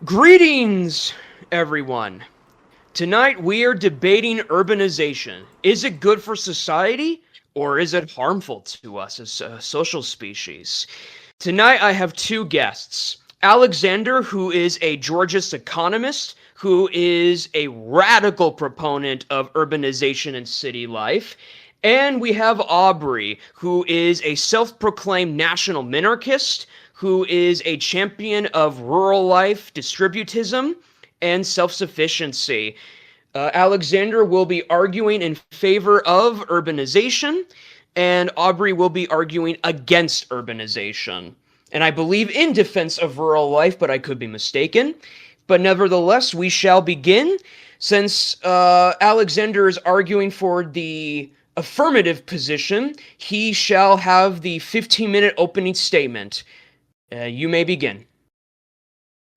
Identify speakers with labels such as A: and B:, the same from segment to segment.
A: Greetings, everyone. Tonight we are debating urbanization. Is it good for society or is it harmful to us as a social species? Tonight I have two guests. Alexander, who is a Georgist economist, who is a radical proponent of urbanization and city life. And we have Aubrey, who is a self proclaimed national minarchist, who is a champion of rural life, distributism, and self sufficiency. Alexander will be arguing in favor of urbanization, and Aubrey will be arguing against urbanization. And I believe in defense of rural life, but I could be mistaken. But nevertheless, we shall begin. Since Alexander is arguing for the affirmative position, he shall have the 15-minute opening statement. You may begin.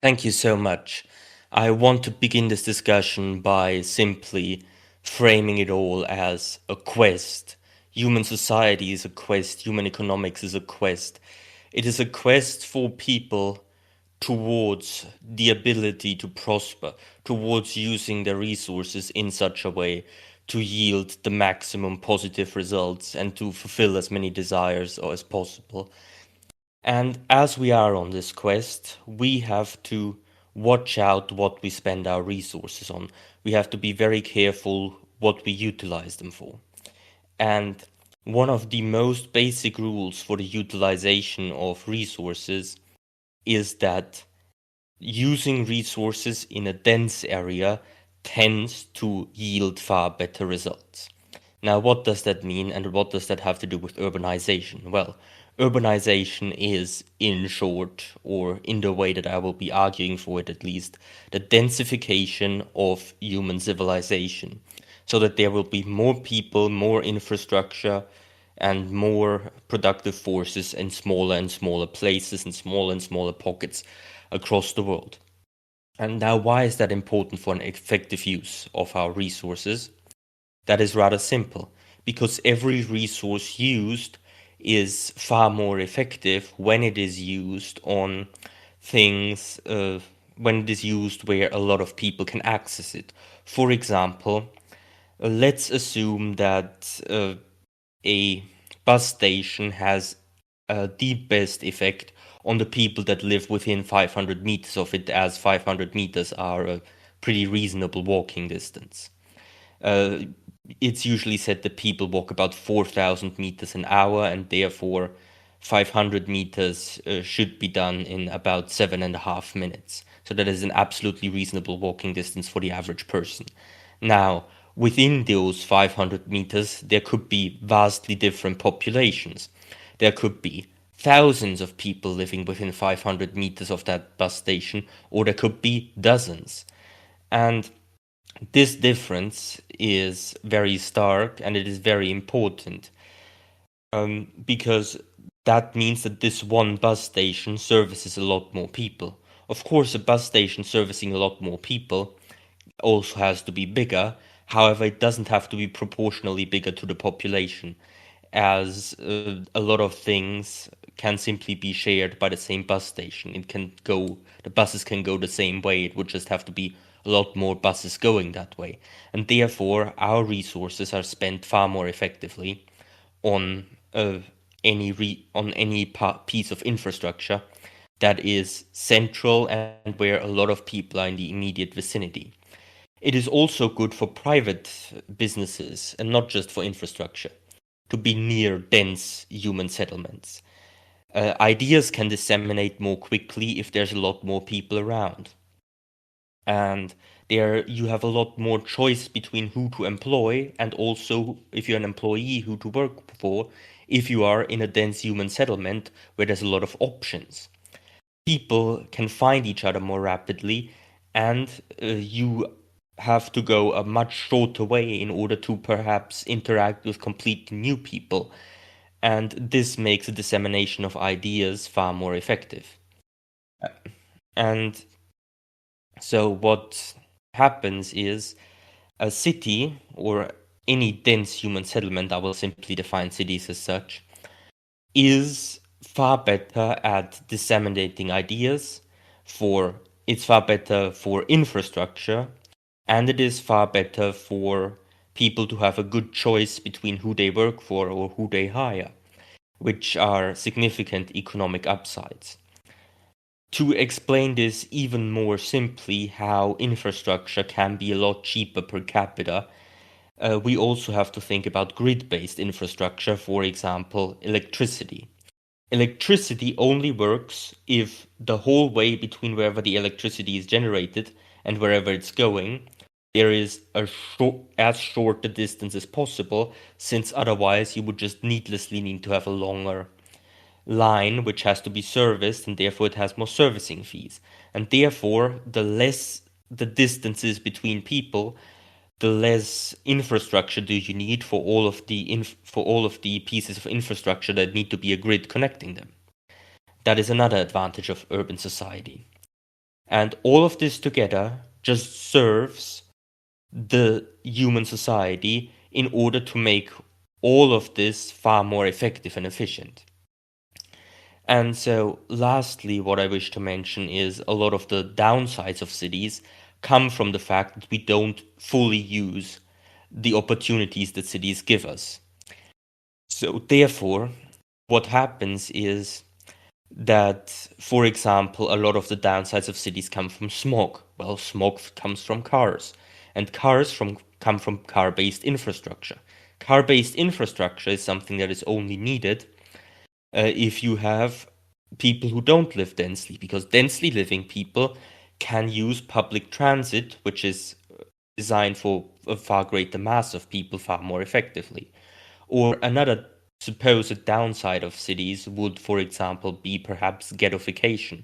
B: Thank you so much. I want to begin this discussion by simply framing it all as a quest. Human society is a quest, human economics is a quest. It is a quest for people towards the ability to prosper, towards using their resources in such a way to yield the maximum positive results and to fulfill as many desires as possible. And as we are on this quest, we have to watch out what we spend our resources on. We have to be very careful what we utilize them for. And one of the most basic rules for the utilization of resources is that using resources in a dense area tends to yield far better results. Now, what does that mean, and what does that have to do with urbanization? Well, urbanization is, in short, or in the way that I will be arguing for it at least, the densification of human civilization, so that there will be more people, more infrastructure, and more productive forces in smaller and smaller places and smaller pockets across the world. And now, why is that important for an effective use of our resources? That is rather simple, because every resource used is far more effective when it is used on things, when it is used where a lot of people can access it. For example, let's assume that a bus station has the best effect on the people that live within 500 meters of it, as 500 meters are a pretty reasonable walking distance. It's usually said that people walk about 4,000 meters an hour, and therefore 500 meters should be done in about 7.5 minutes. So that is an absolutely reasonable walking distance for the average person. Now, within those 500 meters, there could be vastly different populations. There could be thousands of people living within 500 meters of that bus station, or there could be dozens. And this difference is very stark, and it is very important, because that means that this one bus station services a lot more people. Of course, a bus station servicing a lot more people also has to be bigger. However, it doesn't have to be proportionally bigger to the population, as a lot of things can simply be shared by the same bus station. The buses can go the same way. It would just have to be a lot more buses going that way. And therefore, our resources are spent far more effectively on any piece of infrastructure that is central and where a lot of people are in the immediate vicinity. It is also good for private businesses, and not just for infrastructure, to be near dense human settlements. Ideas can disseminate more quickly if there's a lot more people around. And there you have a lot more choice between who to employ, and also, if you're an employee, who to work for, if you are in a dense human settlement where there's a lot of options. People can find each other more rapidly, and you have to go a much shorter way in order to perhaps interact with completely new people. And this makes the dissemination of ideas far more effective. And so what happens is a city, or any dense human settlement, I will simply define cities as such, is far better at disseminating ideas for it's far better for infrastructure, and it is far better for people to have a good choice between who they work for or who they hire, which are significant economic upsides. To explain this even more simply, how infrastructure can be a lot cheaper per capita, we also have to think about grid-based infrastructure, for example, electricity. Electricity only works if the whole way between wherever the electricity is generated and wherever it's going, there is as short a distance as possible, since otherwise you would just needlessly need to have a longer line which has to be serviced, and therefore it has more servicing fees. And therefore, the less the distances between people, the less infrastructure do you need for all of the pieces of infrastructure that need to be a grid connecting them. That is another advantage of urban society. And all of this together just serves the human society in order to make all of this far more effective and efficient. And so, lastly, what I wish to mention is a lot of the downsides of cities come from the fact that we don't fully use the opportunities that cities give us. So, therefore, what happens is that, for example, a lot of the downsides of cities come from smog. Well, smog comes from cars, and come from car-based infrastructure. Car-based infrastructure is something that is only needed if you have people who don't live densely, because densely living people can use public transit, which is designed for a far greater mass of people far more effectively. Or another supposed downside of cities would, for example, be perhaps ghettoification.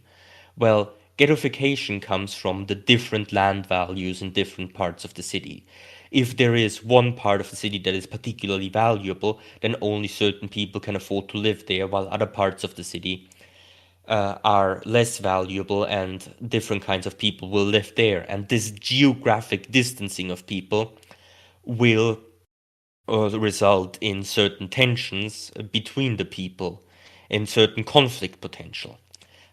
B: Well, ghettoification comes from the different land values in different parts of the city. If there is one part of the city that is particularly valuable, then only certain people can afford to live there, while other parts of the city are less valuable and different kinds of people will live there. And this geographic distancing of people will result in certain tensions between the people and certain conflict potential.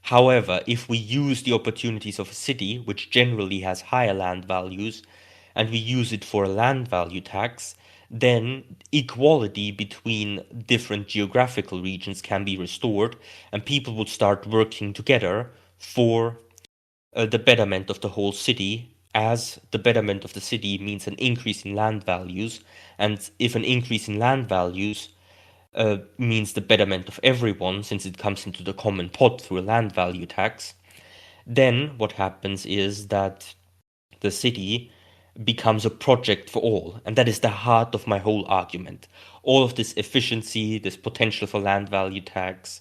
B: However, if we use the opportunities of a city, which generally has higher land values, and we use it for a land value tax, then equality between different geographical regions can be restored, and people would start working together for the betterment of the whole city, as the betterment of the city means an increase in land values, and if an increase in land values means the betterment of everyone, since it comes into the common pot through a land value tax, then what happens is that the city becomes a project for all. And that is the heart of my whole argument. All of this efficiency, this potential for land value tax,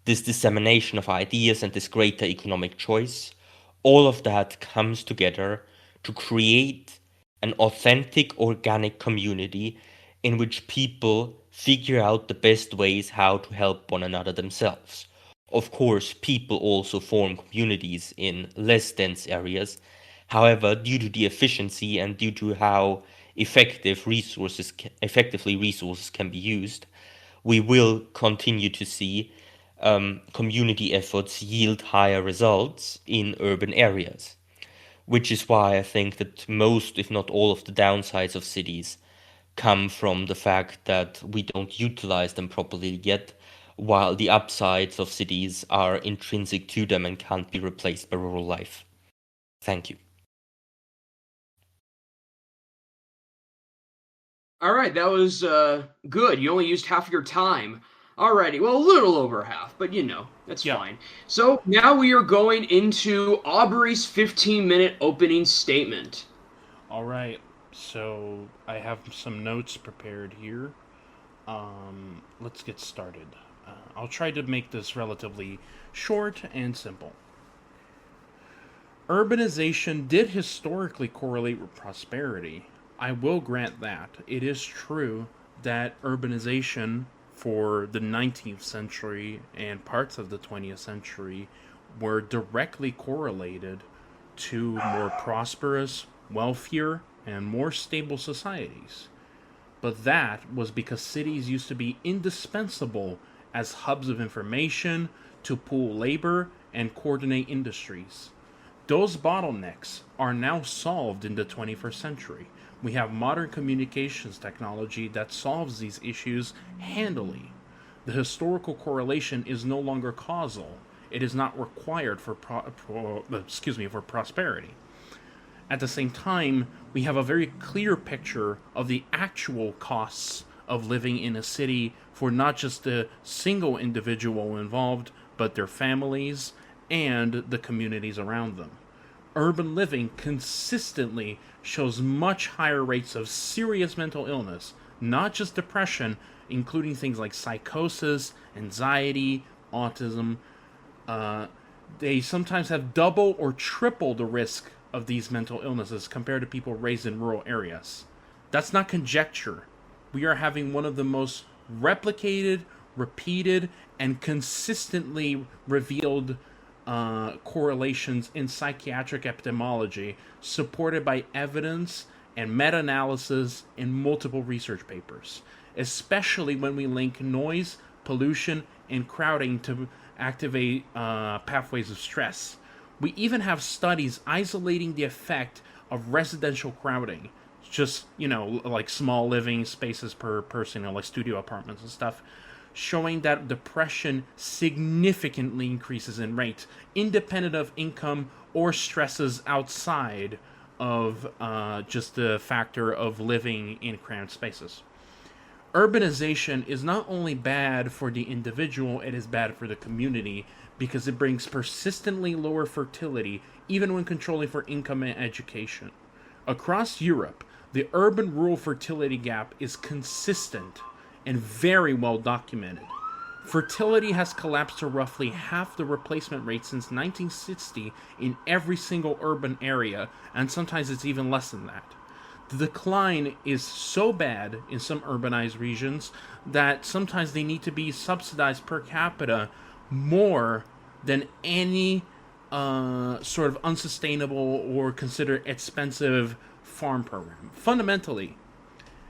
B: this dissemination of ideas, and this greater economic choice, all of that comes together to create an authentic, organic community in which people figure out the best ways how to help one another themselves. Of course, people also form communities in less dense areas. However, due to the efficiency and due to how effectively resources can be used, we will continue to see community efforts yield higher results in urban areas. Which is why I think that most, if not all, of the downsides of cities come from the fact that we don't utilize them properly yet, while the upsides of cities are intrinsic to them and can't be replaced by rural life. Thank you.
A: All right, that was good. You only used half your time. Alrighty, well, a little over half, but that's
C: Yeah.
A: fine. So now we are going into Aubrey's 15-minute opening statement.
C: All right. So I have some notes prepared here. Let's get started. I'll try to make this relatively short and simple. Urbanization did historically correlate with prosperity. I will grant that. It is true that urbanization for the 19th century and parts of the 20th century were directly correlated to more prosperous, wealthier, and more stable societies. But that was because cities used to be indispensable as hubs of information to pool labor and coordinate industries. Those bottlenecks are now solved in the 21st century. We have modern communications technology that solves these issues handily. The historical correlation is no longer causal. It is not required for for prosperity. At the same time, we have a very clear picture of the actual costs of living in a city for not just the single individual involved, but their families and the communities around them. Urban living consistently shows much higher rates of serious mental illness, not just depression, including things like psychosis, anxiety, autism. They sometimes have double or triple the risk of these mental illnesses compared to people raised in rural areas. That's not conjecture. We are having one of the most replicated, repeated, and consistently revealed correlations in psychiatric epidemiology, supported by evidence and meta-analysis in multiple research papers, especially when we link noise, pollution, and crowding to activate pathways of stress. We even have studies isolating the effect of residential crowding, just, like small living spaces per person, like studio apartments and stuff, showing that depression significantly increases in rate, independent of income or stresses outside of just the factor of living in cramped spaces. Urbanization is not only bad for the individual, it is bad for the community because it brings persistently lower fertility, even when controlling for income and education. Across Europe, the urban-rural fertility gap is consistent and very well documented. Fertility has collapsed to roughly half the replacement rate since 1960 in every single urban area, and sometimes it's even less than that. The decline is so bad in some urbanized regions that sometimes they need to be subsidized per capita more than any sort of unsustainable or considered expensive farm program. Fundamentally,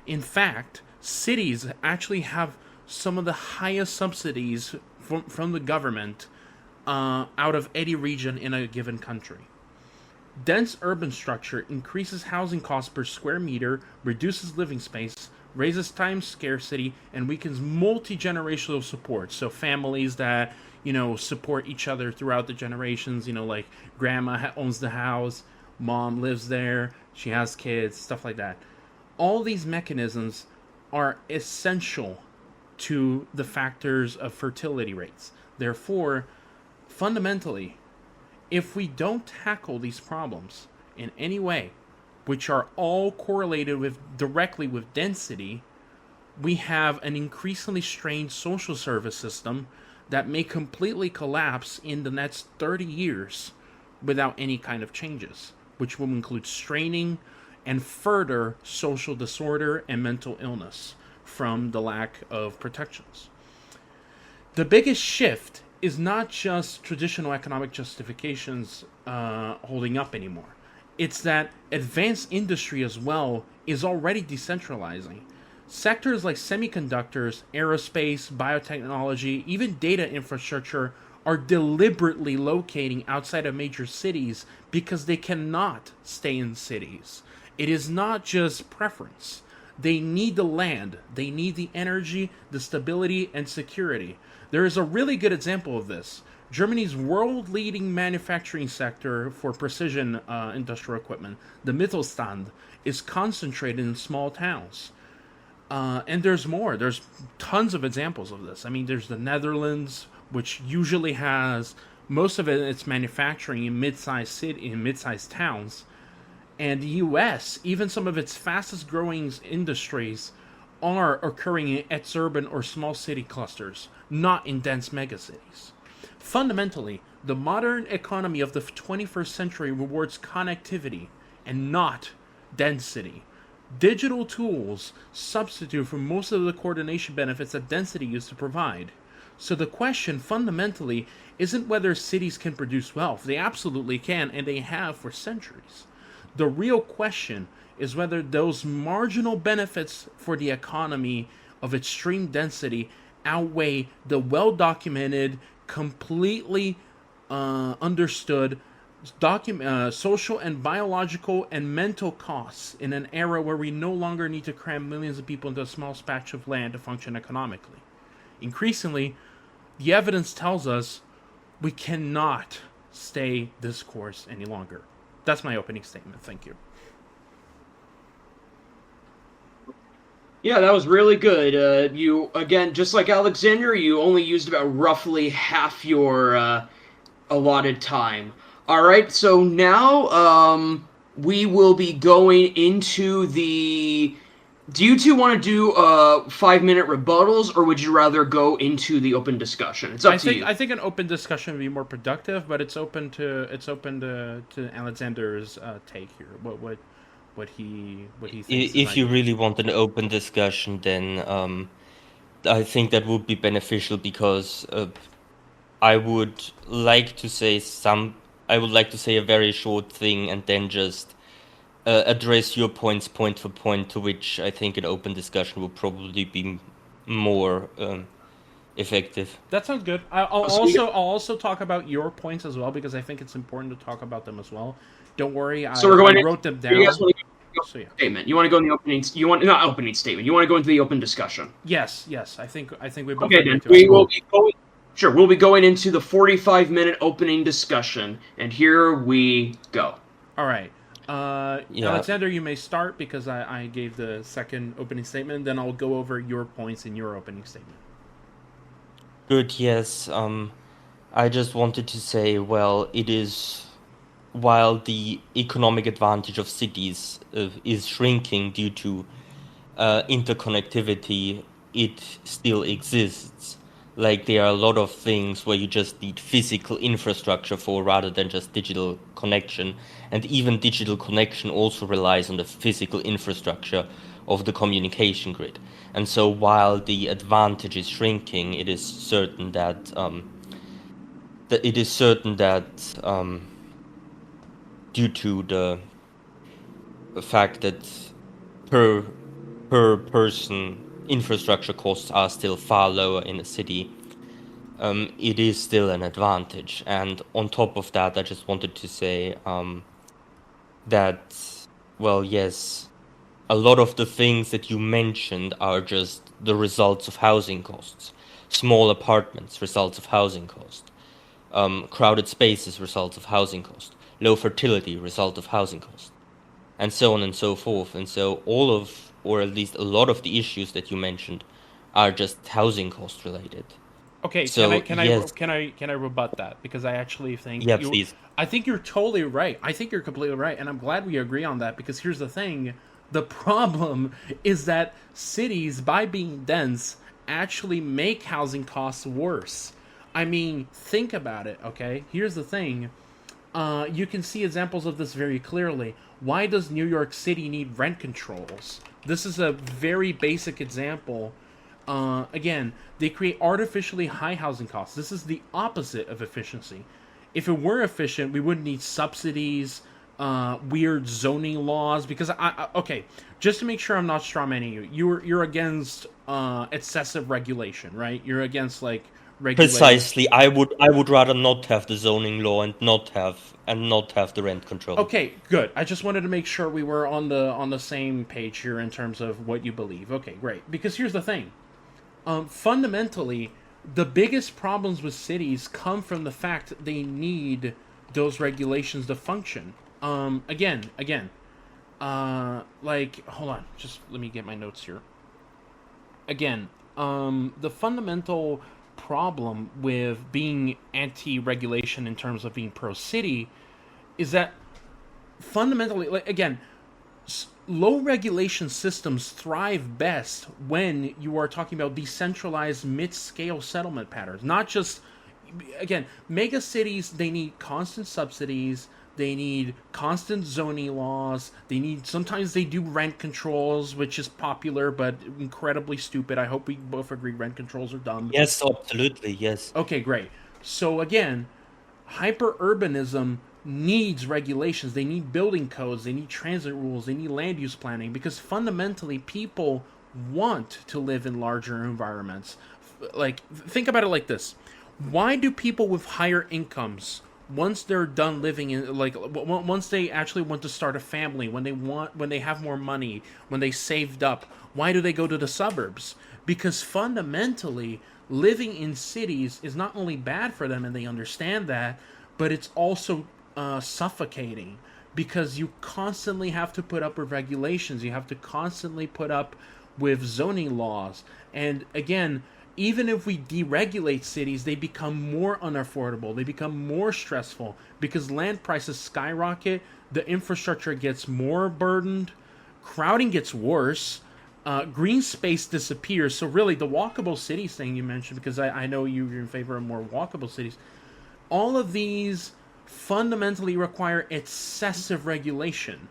C: in fact, cities actually have some of the highest subsidies from the government out of any region in a given country. Dense urban structure increases housing costs per square meter, reduces living space, raises time scarcity, and weakens multi-generational support. So families that, support each other throughout the generations, like grandma owns the house, mom lives there, she has kids, stuff like that. All these mechanisms are essential to the factors of fertility rates. Therefore, fundamentally, if we don't tackle these problems in any way, which are all correlated directly with density, we have an increasingly strained social service system that may completely collapse in the next 30 years without any kind of changes, which will include straining and further social disorder and mental illness from the lack of protections. The biggest shift is not just traditional economic justifications holding up anymore. It's that advanced industry as well is already decentralizing. Sectors like semiconductors, aerospace, biotechnology, even data infrastructure are deliberately locating outside of major cities because they cannot stay in cities. It is not just preference. They need the land, they need the energy, the stability, and security. There is a really good example of this. Germany's world-leading manufacturing sector for precision industrial equipment, the Mittelstand, is concentrated in small towns. And there's more. There's tons of examples of this. I mean, there's the Netherlands, which usually has most of its manufacturing in mid-sized towns. And the U.S., even some of its fastest-growing industries are occurring in exurban or small city clusters, not in dense megacities. Fundamentally, the modern economy of the 21st century rewards connectivity and not density. Digital tools substitute for most of the coordination benefits that density used to provide. So the question fundamentally isn't whether cities can produce wealth. They absolutely can, and they have for centuries. The real question is whether those marginal benefits for the economy of extreme density outweigh the well-documented, completely understood social and biological and mental costs in an era where we no longer need to cram millions of people into a small patch of land to function economically. Increasingly, the evidence tells us we cannot stay this course any longer. That's my opening statement. Thank you.
A: Yeah, that was really good. You, again, just like Alexander, you only used about roughly half your allotted time. All right, so now we will be going into the. Do you two want to do 5-minute rebuttals, or would you rather go into the open discussion? It's up to you.
C: I think an open discussion would be more productive, but it's open to Alexander's take here. What he thinks.
B: If you really want an open discussion, then I think that would be beneficial because I would like to say a very short thing and then just address your points point for point, to which I think an open discussion would probably be more effective.
C: That sounds good. I'll also talk about your points as well because I think it's important to talk about them as well. Don't worry, I wrote them down.
A: So, yeah. Statement. You want to go in the opening? You want not opening statement. You want to go into the open discussion.
C: Yes. I think we both.
A: Okay, then we will be going. Sure, we'll be going into the 45-minute opening discussion, and here we go.
C: All right. Alexander, you may start because I gave the second opening statement. Then I'll go over your points in your opening statement.
B: Good. Yes. I just wanted to say, well, it is. While the economic advantage of cities is shrinking due to interconnectivity, it still exists. Like, there are a lot of things where you just need physical infrastructure for rather than just digital connection. And even digital connection also relies on the physical infrastructure of the communication grid. And so while the advantage is shrinking, it is certain that due to the fact that per person infrastructure costs are still far lower in a city, it is still an advantage. And on top of that, I just wanted to say that, well, yes, a lot of the things that you mentioned are just the results of housing costs. Small apartments, results of housing cost. Crowded spaces, results of housing cost. Low fertility, result of housing cost, and so on and so forth. And so all of, or at least a lot of the issues that you mentioned are just housing cost related.
C: Okay,
B: so,
C: can I rebut that? Because I actually think
B: please.
C: I think you're totally right. I think you're completely right, and I'm glad we agree on that because here's the thing. The problem is that cities, by being dense, actually make housing costs worse. I mean, think about it, okay? Here's the thing. You can see examples of this very clearly. Why does New York City need rent controls? This is a very basic example. Again, they create artificially high housing costs. This is the opposite of efficiency. If it were efficient, we wouldn't need subsidies, weird zoning laws. Because okay, just to make sure I'm not strawmanning you, you're against excessive regulation, right? You're against like.
B: Precisely, I would rather not have the zoning law and not have the rent control.
C: Okay, good. I just wanted to make sure we were on the same page here in terms of what you believe. Okay, great. Because here's the thing. Fundamentally, the biggest problems with cities come from the fact that they need those regulations to function. Again, like, hold on, just let me get my notes here. Again, the fundamental problem with being anti-regulation in terms of being pro-city is that fundamentally, like, again, low regulation systems thrive best when you are talking about decentralized mid-scale settlement patterns. Not just, again, mega cities, they need constant subsidies, they need constant zoning laws, sometimes they do rent controls, which is popular but incredibly stupid. I hope we both agree rent controls are dumb.
B: Yes, absolutely, yes.
C: Okay, great. So again, hyper-urbanism needs regulations. They need building codes, they need transit rules, they need land use planning, because fundamentally people want to live in larger environments. Like, think about it like this. Why do people with higher incomes once they're done living in, like, once they actually want to start a family, when they have more money, when they saved up, why do they go to the suburbs? Because fundamentally, living in cities is not only bad for them, and they understand that, but it's also suffocating, because you constantly have to put up with regulations. You have to constantly put up with zoning laws. And again, even if we deregulate cities, they become more unaffordable. They become more stressful because land prices skyrocket. The infrastructure gets more burdened. Crowding gets worse. Green space disappears. So really, the walkable cities thing you mentioned, because I know you're in favor of more walkable cities, all of these fundamentally require excessive regulation.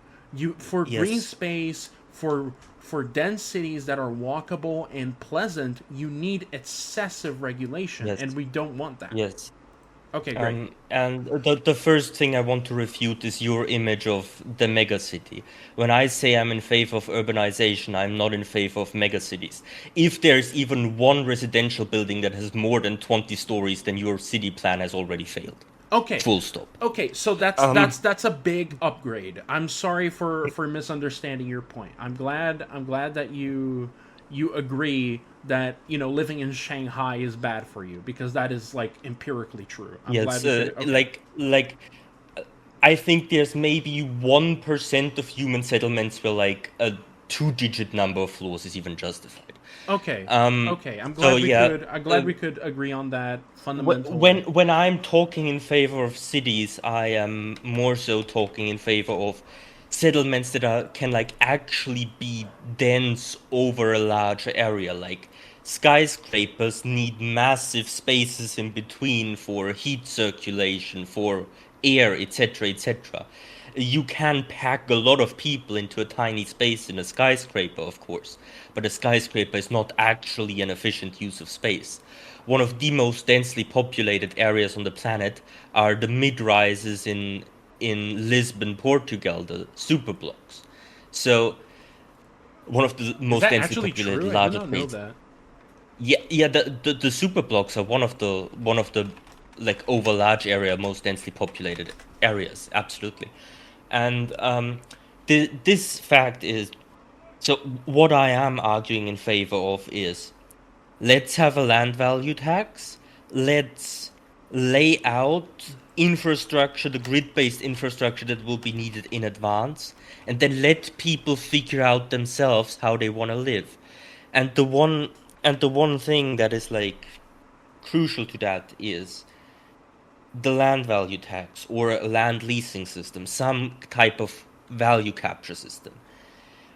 C: For green
B: Yes.
C: space, for dense cities that are walkable and pleasant, you need excessive regulation,
B: Yes.
C: and we don't want that.
B: Yes.
C: Okay, great.
B: And the first thing I want to refute is your image of the megacity. When I say I'm in favor of urbanization, I'm not in favor of megacities. If there's even one residential building that has more than 20 stories, then your city plan has already failed.
C: Okay.
B: Full stop.
C: Okay, so that's a big upgrade. I'm sorry for misunderstanding your point. I'm glad that you agree that, living in Shanghai is bad for you, because that is, like, empirically true. I'm glad
B: Yes,
C: you said it. Okay.
B: like I think there's maybe 1% of human settlements where like a two-digit number of floors is even justified.
C: Okay.
B: Um,
C: Okay.
B: so yeah,
C: I'm glad
B: uh,
C: we could agree on that
B: when
C: fundamentally.
B: when I'm talking in favor of cities, I am more so talking in favor of settlements that can like actually be dense over a large area. Like skyscrapers need massive spaces in between for heat circulation, for air, etc., etc. You can pack a lot of people into a tiny space in a skyscraper, of course, but a skyscraper is not actually an efficient use of space. One of the most densely populated areas on the planet are the mid-rises in Lisbon, Portugal, the superblocks. So one of the
C: Is
B: most
C: that
B: densely
C: actually
B: populated
C: true? I did
B: larger
C: not know
B: trades.
C: that.
B: Yeah, yeah, the superblocks are one of the like over large area most densely populated areas, absolutely. And this fact is so what I am arguing in favor of is let's have a land value tax. Let's lay out infrastructure, the grid-based infrastructure that will be needed in advance, and then let people figure out themselves how they want to live. And the one thing that is like crucial to that is the land value tax or a land leasing system, some type of value capture system,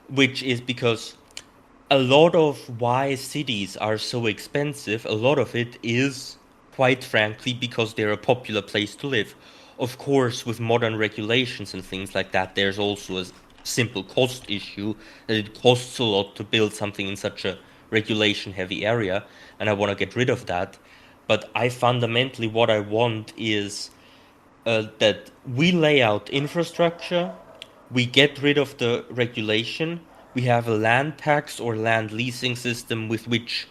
B: which is because a lot of why cities are so expensive, a lot of it is, quite frankly, because they're a popular place to live. Of course, with modern regulations and things like that, there's also a simple cost issue that it costs a lot to build something in such a regulation heavy area, and I want to get rid of that. But I fundamentally, what I want is that we lay out infrastructure, we get rid of the regulation, we have a land tax or land leasing system with which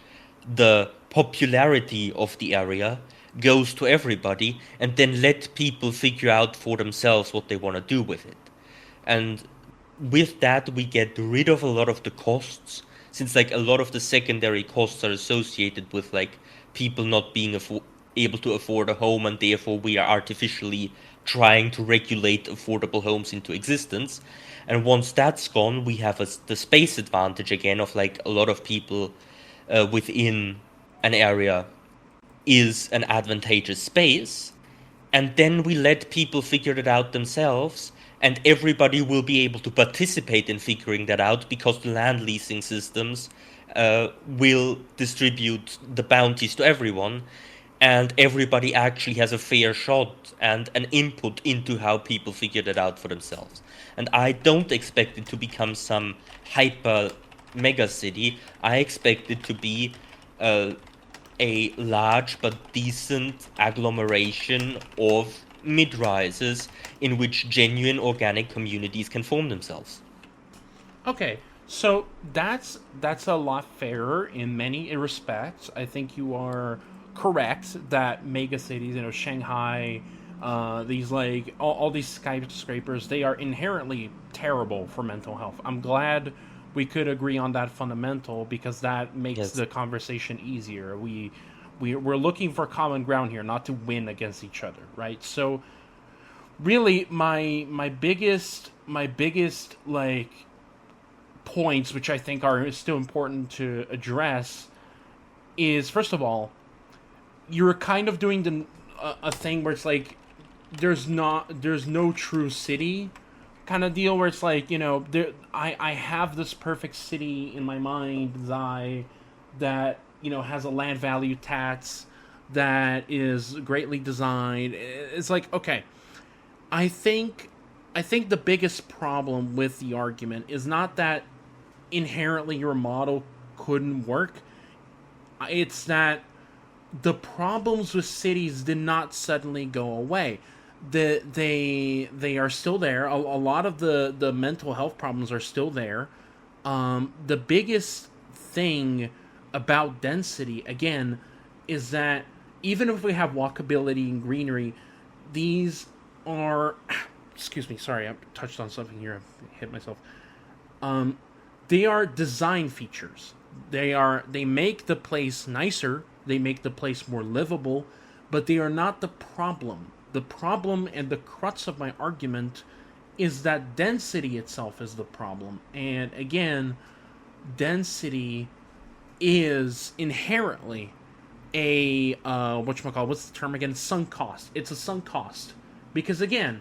B: the popularity of the area goes to everybody, and then let people figure out for themselves what they want to do with it. And with that, we get rid of a lot of the costs, since like a lot of the secondary costs are associated with like people not being able to afford a home, and therefore we are artificially trying to regulate affordable homes into existence. And once that's gone, we have the space advantage again of like a lot of people within an area is an advantageous space, and then we let people figure it out themselves, and everybody will be able to participate in figuring that out because the land leasing systems will distribute the bounties to everyone, and everybody actually has a fair shot and an input into how people figure that out for themselves. And I don't expect it to become some hyper mega city. I expect it to be uh, a large but decent agglomeration of mid-rises in which genuine organic communities can form themselves.
C: Okay, so that's a lot fairer in many respects. I think you are correct that mega cities, Shanghai, These like all these skyscrapers, they are inherently terrible for mental health. I'm glad we could agree on that fundamental, because that makes
B: Yes.
C: the conversation easier. We're looking for common ground here, not to win against each other, right? So really, my biggest like points, which I think are still important to address, is first of all, you're kind of doing a thing where it's like there's no true city kind of deal, where it's like, I have this perfect city in my mind's eye that has a land value tax that is greatly designed. It's like, okay, I think the biggest problem with the argument is not that inherently your model couldn't work. It's that the problems with cities did not suddenly go away. They are still there. A lot of the mental health problems are still there. The biggest thing about density, again, is that even if we have walkability and greenery, these are excuse me, sorry, I touched on something here. I hit myself. They are design features. They make the place nicer. They make the place more livable, but they are not the problem. The problem and the crux of my argument is that density itself is the problem. And again, density is inherently a whatchamacallit, what's the term again? Sunk cost. It's a sunk cost. Because again,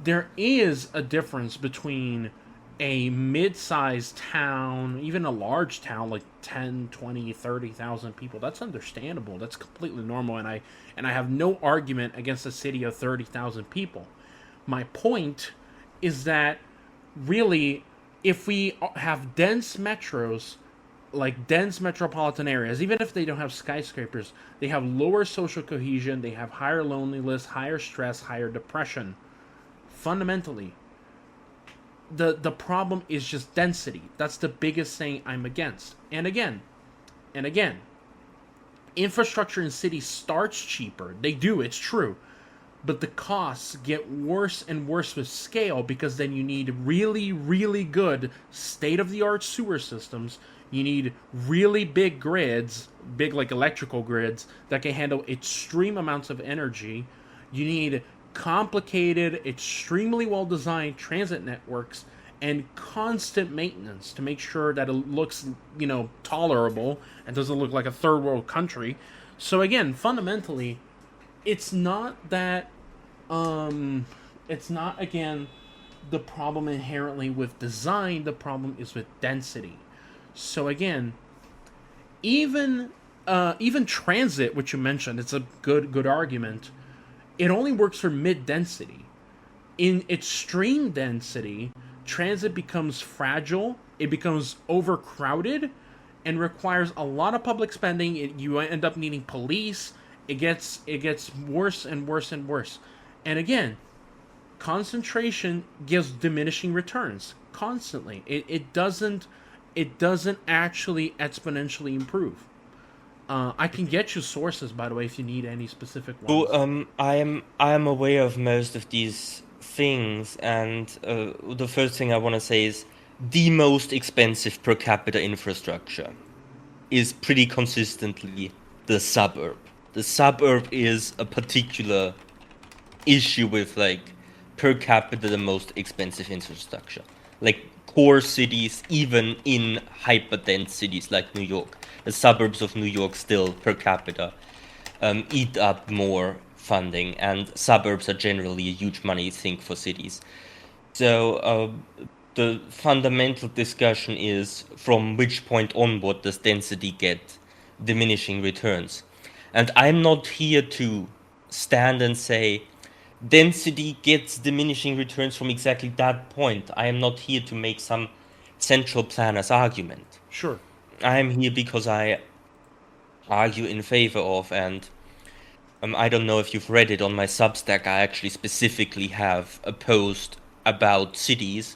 C: there is a difference between a mid-sized town, even a large town like 10, 20, 30,000 people. That's understandable. That's completely normal, and I have no argument against a city of 30,000 people. My point is that really, if we have dense metros, like dense metropolitan areas, even if they don't have skyscrapers, they have lower social cohesion, they have higher loneliness, higher stress, higher depression. Fundamentally, the problem is just density. That's the biggest thing I'm against. And again, infrastructure in cities starts cheaper. They do, it's true. But the costs get worse and worse with scale, because then you need really, really good state-of-the-art sewer systems. You need really big grids, big like electrical grids, that can handle extreme amounts of energy. You need complicated, extremely well-designed transit networks and constant maintenance to make sure that it looks, tolerable and doesn't look like a third world country. So again, fundamentally, it's not that it's not, again, the problem inherently with design. The problem is with density. So again, even transit, which you mentioned, it's a good argument. It only works for mid-density. In extreme density, transit becomes fragile, it becomes overcrowded, and requires a lot of public spending. You end up needing police. It gets worse and worse and worse. And again, concentration gives diminishing returns constantly. It doesn't actually exponentially improve. I can get you sources, by the way, if you need any specific ones.
B: Well, I am aware of most of these things, and the first thing I want to say is the most expensive per capita infrastructure is pretty consistently the suburb. The suburb is a particular issue with like per capita the most expensive infrastructure. Like core cities, even in hyper-dense cities like New York, the suburbs of New York still per capita eat up more funding, and suburbs are generally a huge money sink for cities. So the fundamental discussion is from which point onward does density get diminishing returns. And I'm not here to stand and say density gets diminishing returns from exactly that point. I am not here to make some central planner's argument.
C: Sure.
B: I am here because I argue in favor of, and I don't know if you've read it on my Substack, I actually specifically have a post about cities,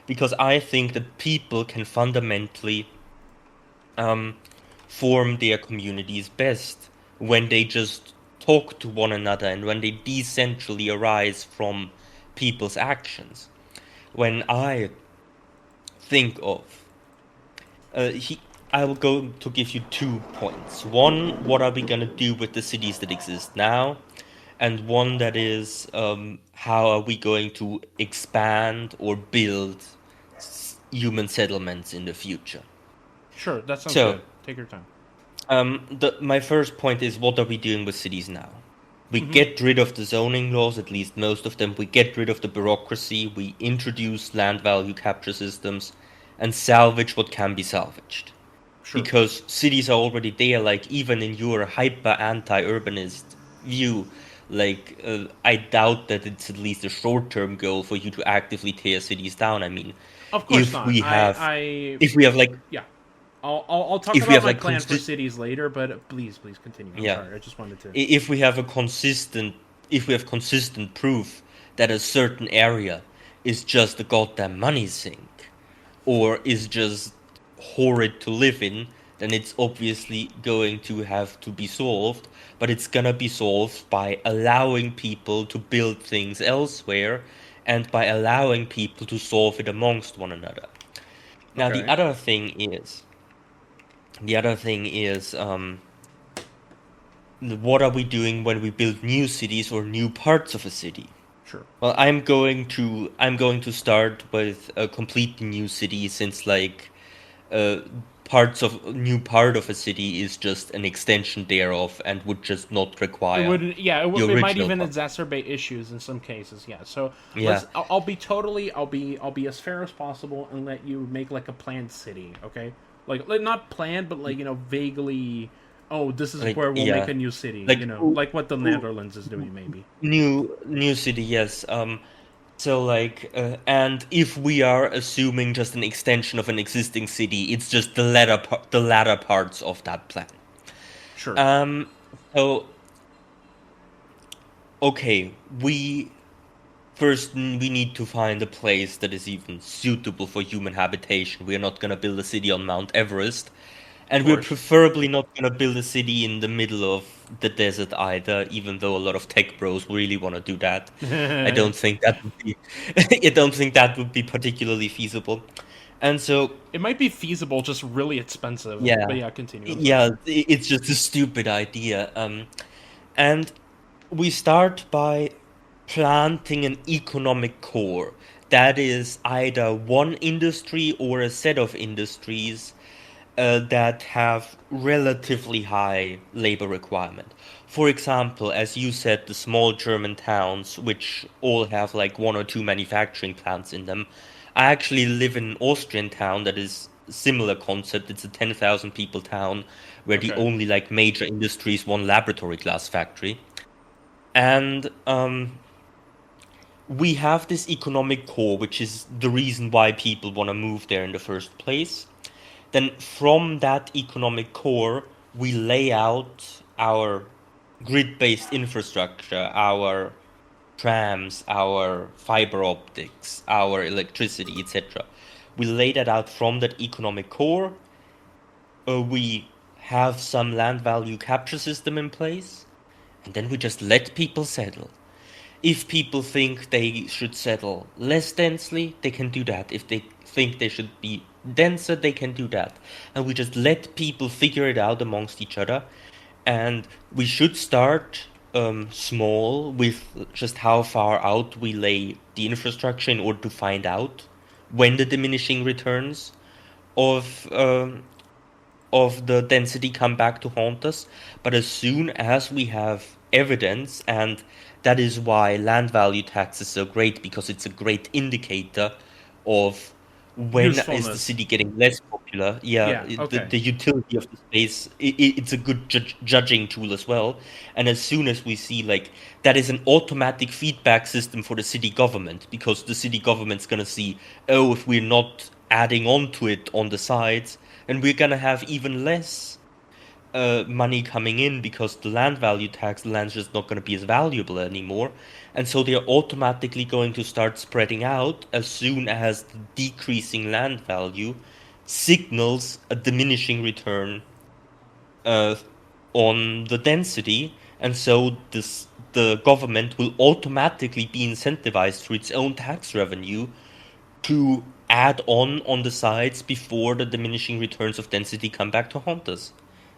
B: because I think that people can fundamentally form their communities best when they just talk to one another and when they decentrally arise from people's actions. When I think of, I will go to give you 2 points. One, what are we gonna do with the cities that exist now? And one that is, how are we going to expand or build human settlements in the future?
C: Sure, that sounds
B: So,
C: good. Take your time.
B: my first point is, what are we doing with cities now? We get rid of the zoning laws, at least most of them. We get rid of the bureaucracy. We introduce land value capture systems and salvage what can be salvaged.
C: Sure.
B: Because cities are already there, like even in your hyper anti-urbanist view, like I doubt that it's at least a short-term goal for you to actively tear cities down. I mean,
C: Of course
B: if
C: not.
B: we have, if we have like,
C: Yeah. I'll talk
B: if we
C: about
B: have
C: my
B: like
C: plan for cities later, but please continue. I'm
B: yeah,
C: sorry. I just wanted to.
B: if we have a consistent, if we have consistent proof that a certain area is just a goddamn money sink, or is just horrid to live in, then it's obviously going to have to be solved, but it's gonna be solved by allowing people to build things elsewhere and by allowing people to solve it amongst one another. Now,
C: Okay.
B: the other thing is, what are we doing when we build new cities or new parts of a city?
C: Sure.
B: Well, I'm going to start with a completely new city, since like new part of a city is just an extension thereof and would just not require
C: It would. Yeah.
B: the
C: It might
B: original
C: even
B: part.
C: exacerbate issues in some cases. Yeah. So
B: Yeah.
C: I'll be totally. I'll be as fair as possible and let you make like a planned city. Okay. Like not planned, but like vaguely. Oh, this is
B: Like,
C: where we'll
B: yeah.
C: make a new city.
B: Like,
C: Like what the Netherlands is doing, maybe.
B: new city, yes. So like, and if we are assuming just an extension of an existing city, it's just the latter parts of that plan.
C: Sure.
B: So okay, we need to find a place that is even suitable for human habitation. We are not gonna build a city on Mount Everest, and we're
C: course.
B: preferably not gonna build a city in the middle of the desert either, even though a lot of tech bros really want to do that. I don't think that would be I don't think that would be particularly feasible. And so,
C: It might be feasible, just really expensive.
B: yeah.
C: But yeah, continue. I'm sorry.
B: Yeah, it's just a stupid idea. And we start by planting an economic core that is either one industry or a set of industries that have relatively high labor requirement. For example, as you said, the small German towns, which all have like one or two manufacturing plants in them. I actually live in an Austrian town that is a similar concept. It's a 10,000 people town where the
C: Okay.
B: only like major industry is one laboratory glass factory. And we have this economic core, which is the reason why people want to move there in the first place. Then from that economic core, we lay out our grid-based infrastructure, our trams, our fiber optics, our electricity, etc. We lay that out from that economic core. We have some land value capture system in place, and then we just let people settle. If people think they should settle less densely, they can do that. If they think they should be denser, they can do that. And we just let people figure it out amongst each other. And we should start small with just how far out we lay the infrastructure in order to find out when the diminishing returns of the density come back to haunt us. But as soon as we have evidence, and that is why land value tax is so great, because it's a great indicator of when is the
C: Usefulness.
B: city getting less popular.
C: Yeah, okay.
B: The utility of the space, it's a good judging tool as well. And as soon as we see like that is an automatic feedback system for the city government, because the city government's gonna see, oh, if we're not adding on to it on the sides, and we're gonna have even less money coming in, because the land value tax, the land's just not going to be as valuable anymore. And so they're automatically going to start spreading out as soon as the decreasing land value signals a diminishing return on the density. and so the government will automatically be incentivized through its own tax revenue to add on the sides before the diminishing returns of density come back to haunt us.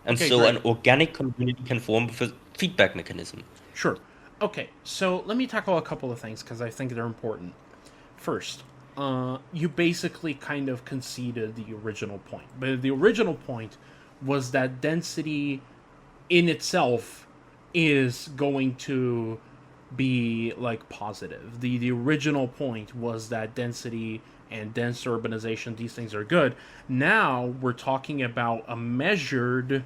B: And
C: Okay,
B: so
C: great.
B: an organic community can form with a feedback mechanism.
C: Sure. Okay, so let me tackle a couple of things because I think they're important. First, you basically kind of conceded the original point. But the original point was that density in itself is going to be like positive. The original point was that density and dense urbanization, these things are good. Now we're talking about a measured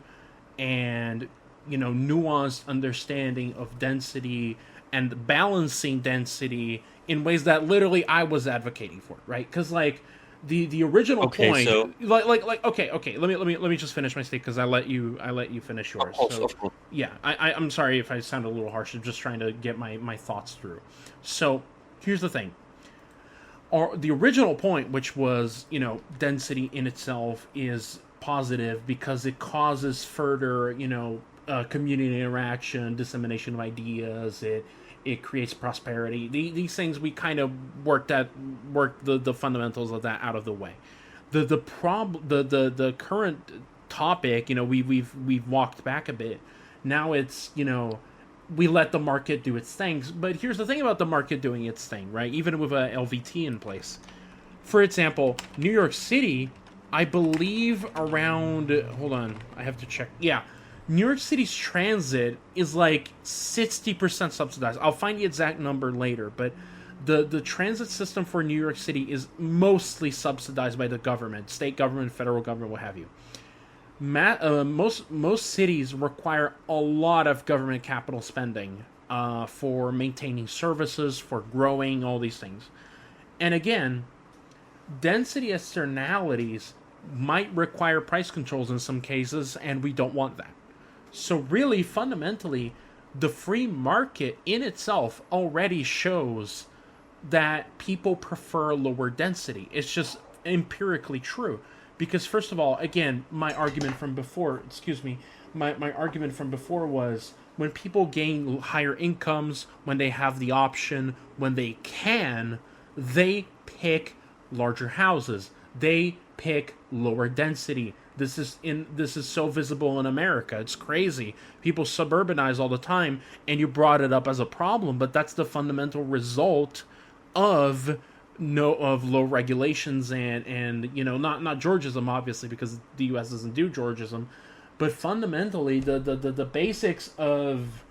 C: and nuanced understanding of density and balancing density in ways that literally I was advocating for, right? Because like the original
B: Okay,
C: point,
B: so
C: okay, let me just finish my state because I let you finish yours. So
B: of course.
C: yeah, I'm sorry if I sound a little harsh. I'm just trying to get my thoughts through. So here's the thing. The original point, which was density in itself is positive because it causes further community interaction, dissemination of ideas. It creates prosperity. These things we kind of worked the fundamentals of that out of the way. The current topic, we've walked back a bit. Now it's we let the market do its things. But here's the thing about the market doing its thing, right? Even with a LVT in place. For example, New York City, I believe around, hold on, I have to check. Yeah, New York City's transit is like 60% subsidized. I'll find the exact number later, but the transit system for New York City is mostly subsidized by the government, state government, federal government, what have you. Most cities require a lot of government capital spending for maintaining services, for growing, all these things. And again, density externalities might require price controls in some cases, and we don't want that. So really, fundamentally, the free market in itself already shows that people prefer lower density. It's just empirically true. Because first of all, again, my argument from before, my argument from before was when people gain higher incomes, when they have the option, when they can, they pick larger houses. They pick lower density. This is so visible in America. It's crazy. People suburbanize all the time, and you brought it up as a problem, but that's the fundamental result of low regulations and not Georgism, obviously, because the U.S. doesn't do Georgism, but fundamentally the basics of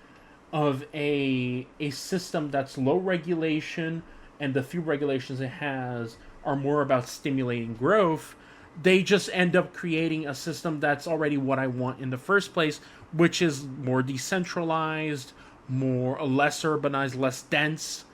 C: a system that's low regulation and the few regulations it has are more about stimulating growth. They just end up creating a system that's already what I want in the first place, which is more decentralized, less urbanized, less dense.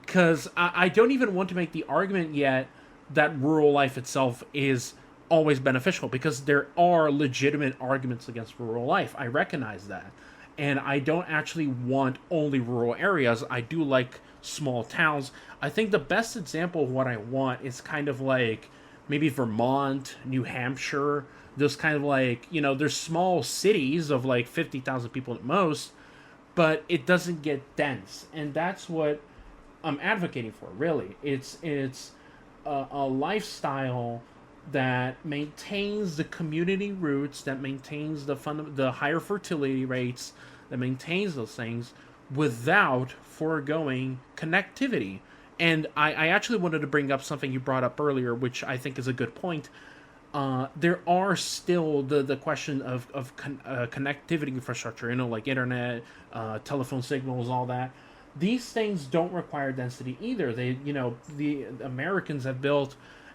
C: Because I don't even want to make the argument yet that rural life itself is always beneficial, because there are legitimate arguments against rural life. I recognize that. And I don't actually want only rural areas. I do like small towns. I think the best example of what I want is kind of like maybe Vermont, New Hampshire. Those kind of like, there's small cities of like 50,000 people at most, but it doesn't get dense. And that's what I'm advocating for, really. It's a lifestyle that maintains the community roots, that maintains the higher fertility rates, that maintains those things without foregoing connectivity. And I actually wanted to bring up something you brought up earlier, which I think is a good point. There are still the question of connectivity infrastructure, like internet, telephone signals, all that. These things don't require density either. The Americans have built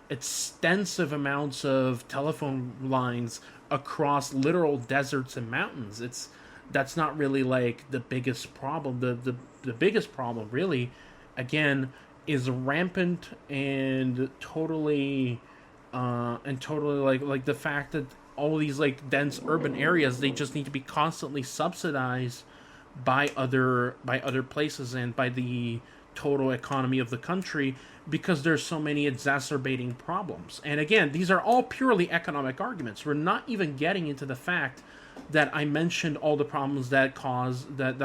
C: extensive amounts of telephone lines across literal deserts and mountains. That's not really like the biggest problem. The biggest problem, really, again, is rampant and totally like the fact that all these like dense urban areas, they just need to be constantly subsidized by other places and by the total economy of the country because there's so many exacerbating problems. And again, these are all purely economic arguments. We're not even getting into the fact that I mentioned all the problems that cause that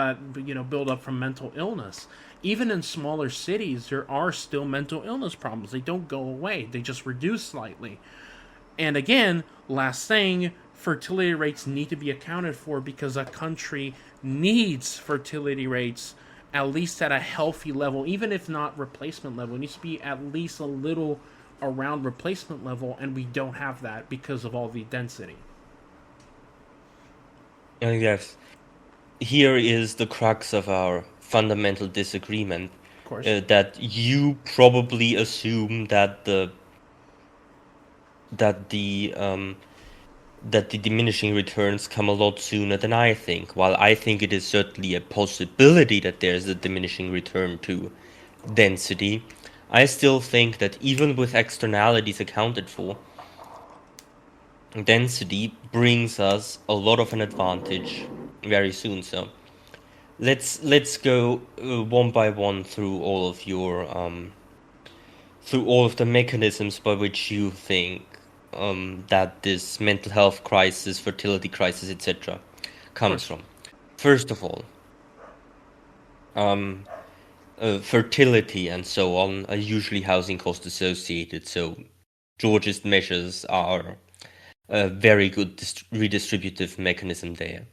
C: build up from mental illness. Even in smaller cities, there are still mental illness problems. They don't go away. They just reduce slightly. And again, last thing, fertility rates need to be accounted for because a country needs fertility rates at least at a healthy level, even if not replacement level. It needs to be at least a little around replacement level, and we don't have that because of all the density.
B: Yes. Here is the crux of our fundamental disagreement.
C: Of course.
B: That you probably assume that the diminishing returns come a lot sooner than I think. While I think it is certainly a possibility that there's a diminishing return to density, I still think that even with externalities accounted for, density brings us a lot of an advantage very soon. So let's go one by one through all of your through all of the mechanisms by which you think that this mental health crisis, fertility crisis, etc., comes from. First of all, fertility and so on are usually housing cost associated. So George's measures are a very good redistributive mechanism there.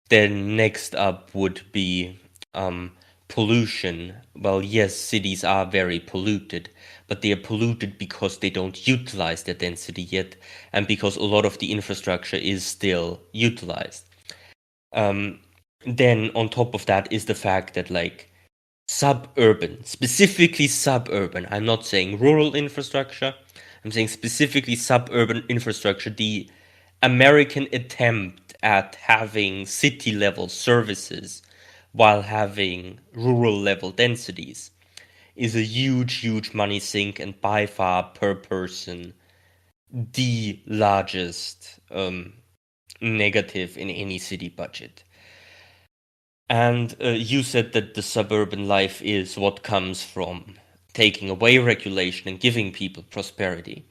B: Then next up would be pollution. Well, yes, cities are very polluted, but they are polluted because they don't utilize their density yet, and because a lot of the infrastructure is still utilized. Then on top of that is the fact that suburban, specifically suburban, I'm not saying rural infrastructure, I'm saying specifically suburban infrastructure, the American attempt at having city-level services while having rural-level densities is a huge money sink, and by far per person the largest negative in any city budget. And you said that the suburban life is what comes from taking away regulation and giving people prosperity.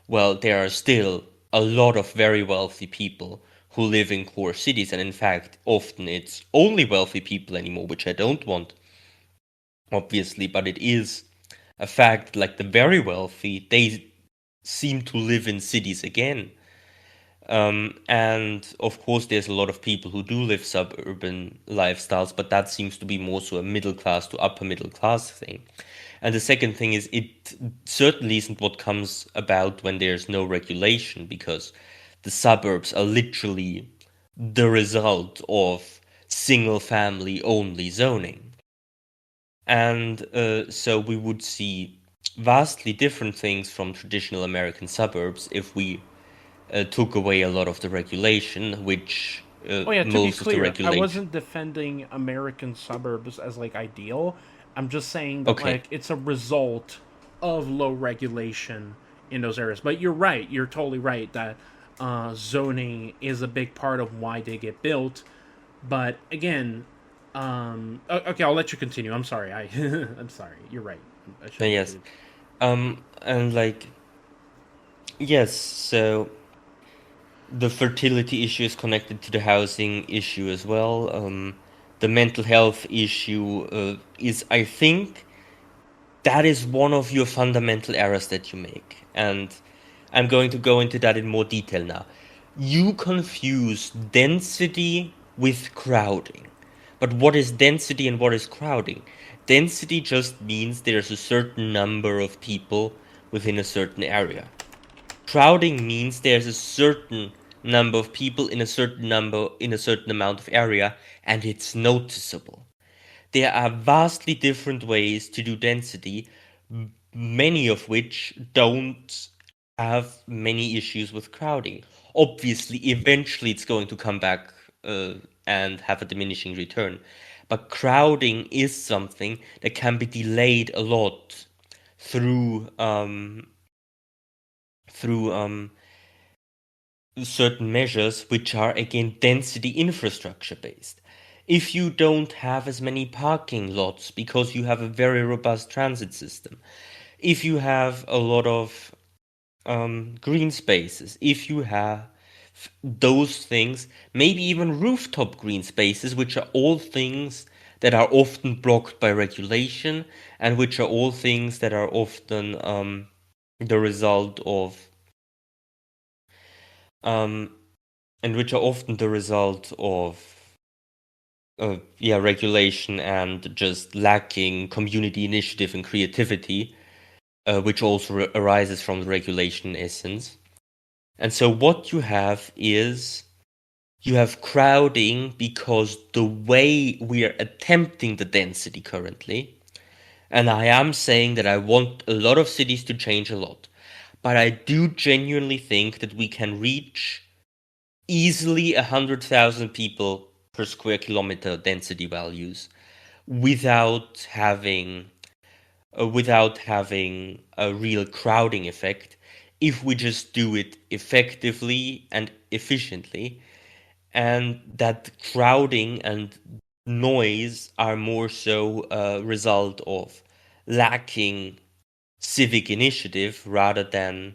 B: Well, there are still a lot of very wealthy people who live in core cities, and in fact, often it's only wealthy people anymore, which I don't want, obviously, but it is a fact. Like the very wealthy, they seem to live in cities again. And of course, there's a lot of people who do live suburban lifestyles, but that seems to be more so a middle class to upper middle class thing. And the second thing is, it certainly isn't what comes about when there's no regulation, because the suburbs are literally the result of single family only zoning. And so we would see vastly different things from traditional American suburbs if we took away a lot of the regulation, which
C: to be
B: most of the
C: clear, I
B: regulation.
C: wasn't defending American suburbs as ideal. I'm just saying that it's a result of low regulation in those areas. But you're right. You're totally right that zoning is a big part of why they get built. But again, okay, I'll let you continue. I'm sorry. I'm sorry. You're right.
B: Yes. And yes, so the fertility issue is connected to the housing issue as well. The mental health issue is, I think, that is one of your fundamental errors that you make. And I'm going to go into that in more detail now. You confuse density with crowding. But what is density and what is crowding? Density just means there's a certain number of people within a certain area. Crowding means there's a certain number of people in a certain amount of area, and it's noticeable. There are vastly different ways to do density, many of which don't have many issues with crowding. Obviously, eventually it's going to come back and have a diminishing return. But crowding is something that can be delayed a lot through certain measures which are, again, density infrastructure based. if you don't have as many parking lots because you have a very robust transit system, if you have a lot of green spaces, if you have those things, maybe even rooftop green spaces, which are all things that are often blocked by regulation, and which are all things that are often the result of and which are often the result of regulation and just lacking community initiative and creativity, which also arises from the regulation essence. And so what you have is you have crowding because the way we are attempting the density currently, and I am saying that I want a lot of cities to change a lot, but I do genuinely think that we can reach easily 100,000 people per square kilometer density values without having a real crowding effect, if we just do it effectively and efficiently, and that crowding and noise are more so a result of lacking civic initiative rather than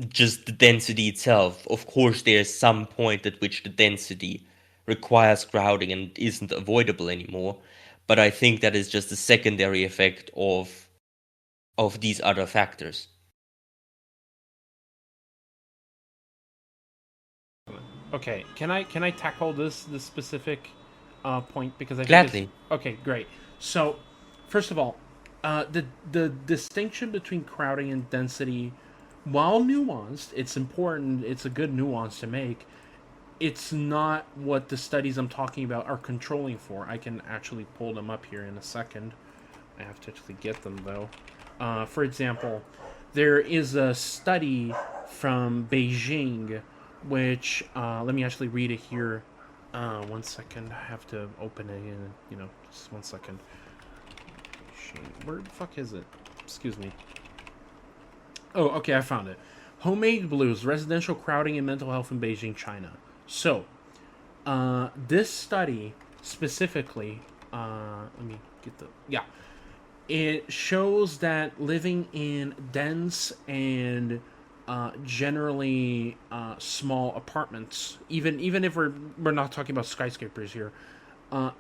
B: just the density itself. Of course, there's some point at which the density requires crowding and isn't avoidable anymore, but I think that is just a secondary effect of these other factors.
C: Okay, can I tackle this specific point, because I think
B: Gladly.
C: okay, great. So, first of all, the distinction between crowding and density, while nuanced, it's important. It's a good nuance to make. It's not what the studies I'm talking about are controlling for. I can actually pull them up here in a second. I have to actually get them though. For example, there is a study from Beijing, which let me actually read it here. 1 second. I have to open it in, just 1 second. Where the fuck is it? Excuse me. Oh, okay, I found it. Homemade Blues, Residential Crowding and Mental Health in Beijing, China. So, this study specifically, let me get the, yeah. It shows that living in dense and generally small apartments, even if we're not talking about skyscrapers here,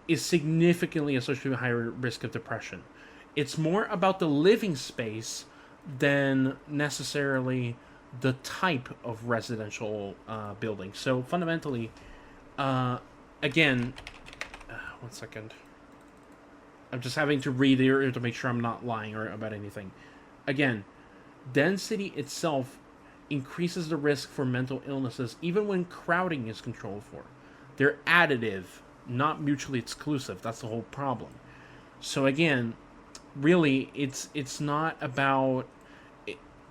C: is significantly associated with higher risk of depression. It's more about the living space than necessarily the type of residential building. So fundamentally, again, 1 second. I'm just having to read here to make sure I'm not lying or about anything. Again, density itself increases the risk for mental illnesses even when crowding is controlled for. They're additive, not mutually exclusive. That's the whole problem. So again, really, it's not about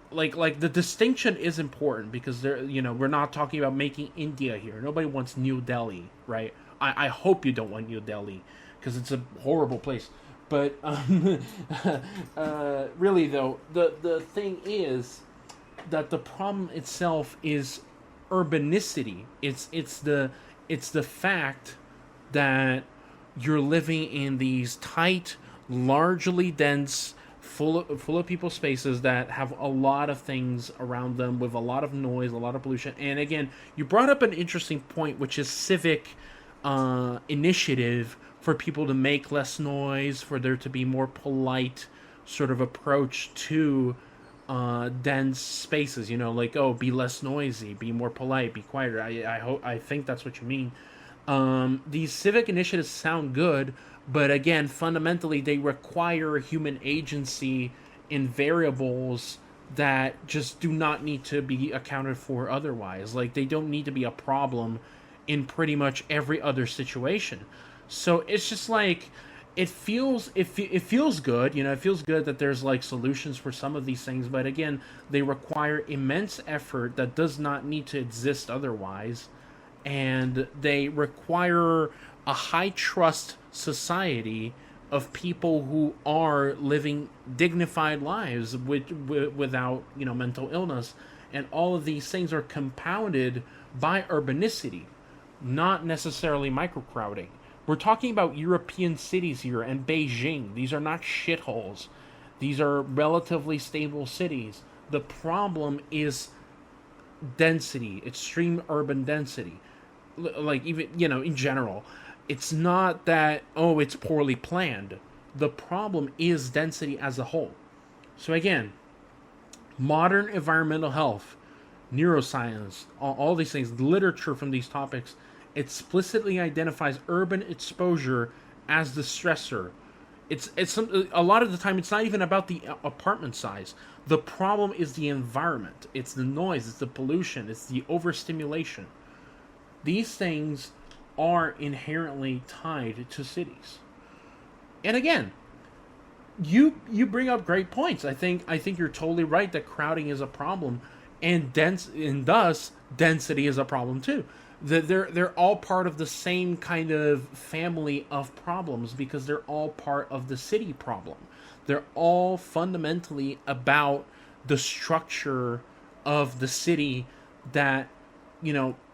C: like the distinction is important, because we're not talking about making India here. Nobody wants New Delhi, right? I hope you don't want New Delhi, because it's a horrible place. But really though, the thing is that the problem itself is urbanicity. It's the fact that you're living in these tight, largely dense, full of people spaces that have a lot of things around them, with a lot of noise, a lot of pollution. And again, you brought up an interesting point, which is civic initiative for people to make less noise, for there to be more polite sort of approach to dense spaces. Like, oh, be less noisy, be more polite, be quieter. I think that's what you mean. These civic initiatives sound good, but again, fundamentally, they require human agency in variables that just do not need to be accounted for otherwise. Like, they don't need to be a problem in pretty much every other situation. So it's just like, it feels good. It feels good that there's like solutions for some of these things, but again, they require immense effort that does not need to exist otherwise, and they require a high trust society of people who are living dignified lives without mental illness, and all of these things are compounded by urbanicity, not necessarily microcrowding. We're talking about European cities here and Beijing. These are not shitholes. These are relatively stable cities. The problem is density, extreme urban density. Like, even, in general, it's not that, oh, it's poorly planned. The problem is density as a whole. So again, modern environmental health, neuroscience, all these things, literature from these topics explicitly identifies urban exposure as the stressor. It's a lot of the time it's not even about the apartment size. The problem is the environment. It's the noise, it's the pollution, it's the overstimulation. These things are inherently tied to cities. And again, you bring up great points. I think you're totally right that crowding is a problem, and thus density is a problem too. They're all part of the same kind of family of problems because they're all part of the city problem. They're all fundamentally about the structure of the city that,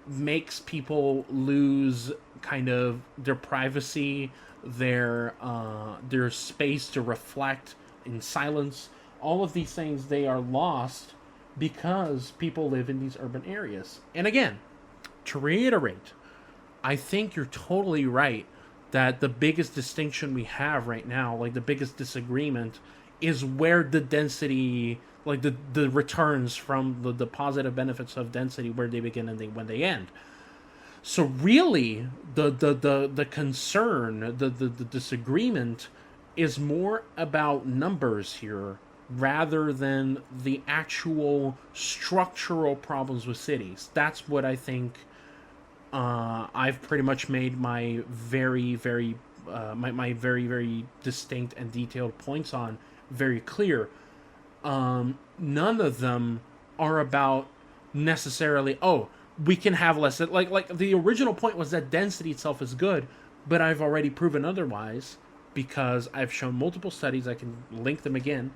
C: makes people lose kind of their privacy, their space to reflect in silence. All of these things, they are lost because people live in these urban areas. And again, to reiterate, I think you're totally right that the biggest distinction we have right now, like the biggest disagreement, is where the density, like the returns from the positive benefits of density, where they begin and when they end. So really, the concern, the disagreement, is more about numbers here rather than the actual structural problems with cities. That's what I think. I've pretty much made my very, very, my very, very distinct and detailed points on very clear. None of them are about necessarily, oh, we can have less. Like the original point was that density itself is good, but I've already proven otherwise because I've shown multiple studies. I can link them again.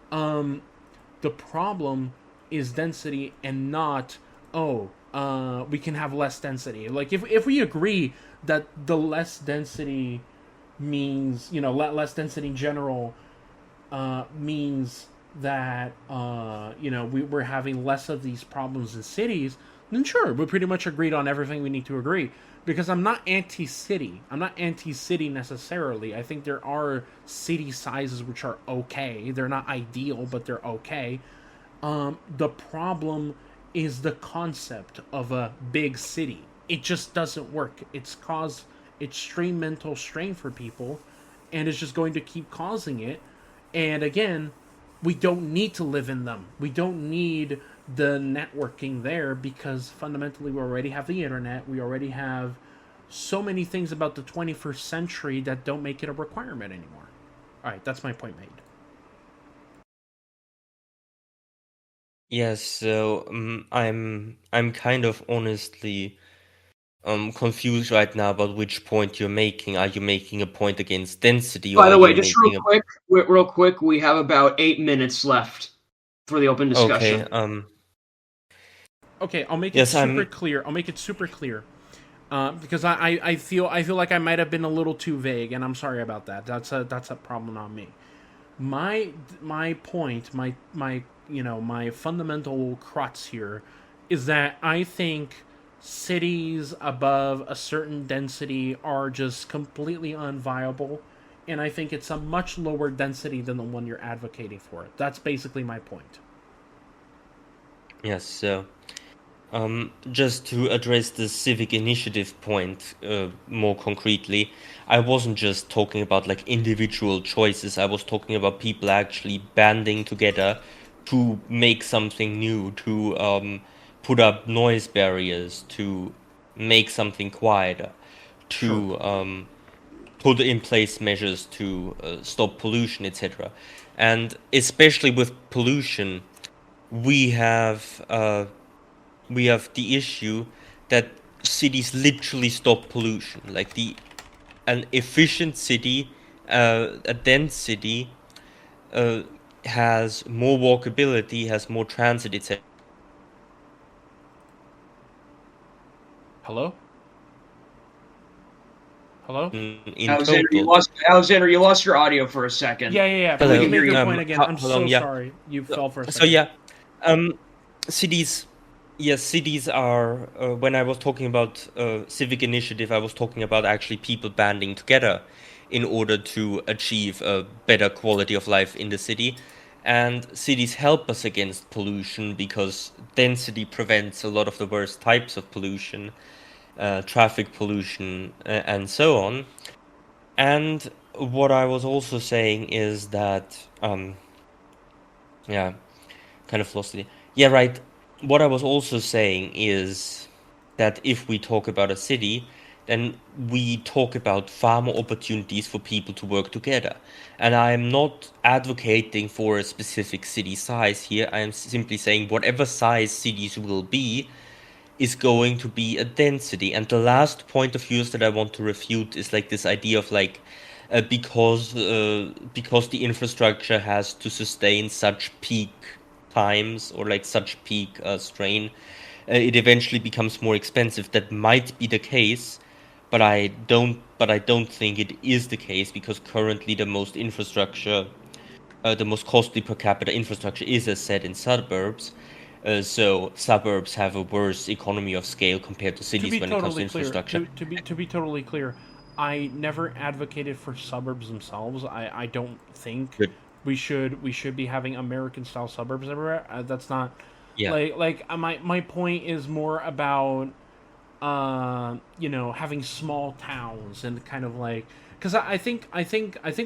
C: The problem is density and not, we can have less density. Like if we agree that the less density means, less density in general means that we're having less of these problems in cities, then sure, we pretty much agreed on everything we need to agree. Because I'm not anti-city. I'm not anti-city necessarily. I think there are city sizes which are okay. They're not ideal, but they're okay. The problem is the concept of a big city. It just doesn't work. It's caused extreme mental strain for people, and it's just going to keep causing it. And again, we don't need to live in them. We don't need the networking there because fundamentally we already have the internet. We already have so many things about the 21st century that don't make it a requirement anymore. All right, that's my point made.
B: Yes, so I'm kind of honestly confused right now about which point you're making. Are you making a point against density?
A: By
B: or
A: the
B: are
A: way,
B: you
A: just
B: making
A: real quick, we have about 8 minutes left for the open discussion.
C: Okay, I'll make it super clear. I'll make it super clear. Because I feel like I might have been a little too vague, and I'm sorry about that. That's a problem on me. My point, my fundamental crux here is that I think cities above a certain density are just completely unviable, and I think it's a much lower density than the one you're advocating for. That's basically my point.
B: Yes, so just to address the civic initiative point more concretely, I wasn't just talking about like individual choices. I was talking about people actually banding together to make something new, to put up noise barriers, to make something quieter, to put in place measures to stop pollution, etc. And especially with pollution, we have the issue that cities literally stop pollution. Like an efficient city, a dense city, has more walkability, has more transit, etc.
C: Hello? Hello?
B: in
A: Alexander,
B: total.
A: you lost your audio for a second.
C: Yeah.
A: We
B: Hello.
A: can
C: Please
A: hear
C: make
A: you.
C: your point again. I'm
B: Hold on,
C: so
B: yeah.
C: sorry. You fell for a
B: So
C: second.
B: yeah, cities. Yes, cities are. When I was talking about civic initiative, I was talking about actually people banding together in order to achieve a better quality of life in the city. And cities help us against pollution because density prevents a lot of the worst types of pollution, traffic pollution, and so on. And what I was also saying is that, yeah, kind of lost it. Yeah, right. What I was also saying is that if we talk about a city, then we talk about far more opportunities for people to work together. And I am not advocating for a specific city size here. I am simply saying whatever size cities will be is going to be a density. And the last point of views that I want to refute is like this idea of like because the infrastructure has to sustain such peak times or like such peak strain, it eventually becomes more expensive. That might be the case, but I don't think it is the case because currently the most costly per capita infrastructure is as said in suburbs. So suburbs have a worse economy of scale compared to
C: To
B: cities
C: be
B: when it comes to
C: totally clear,
B: infrastructure.
C: to be totally clear, I never advocated for suburbs themselves. I don't think
B: Good.
C: we should be having American style suburbs everywhere. That's not
B: Yeah.
C: my point is more about having small towns and kind of like because I think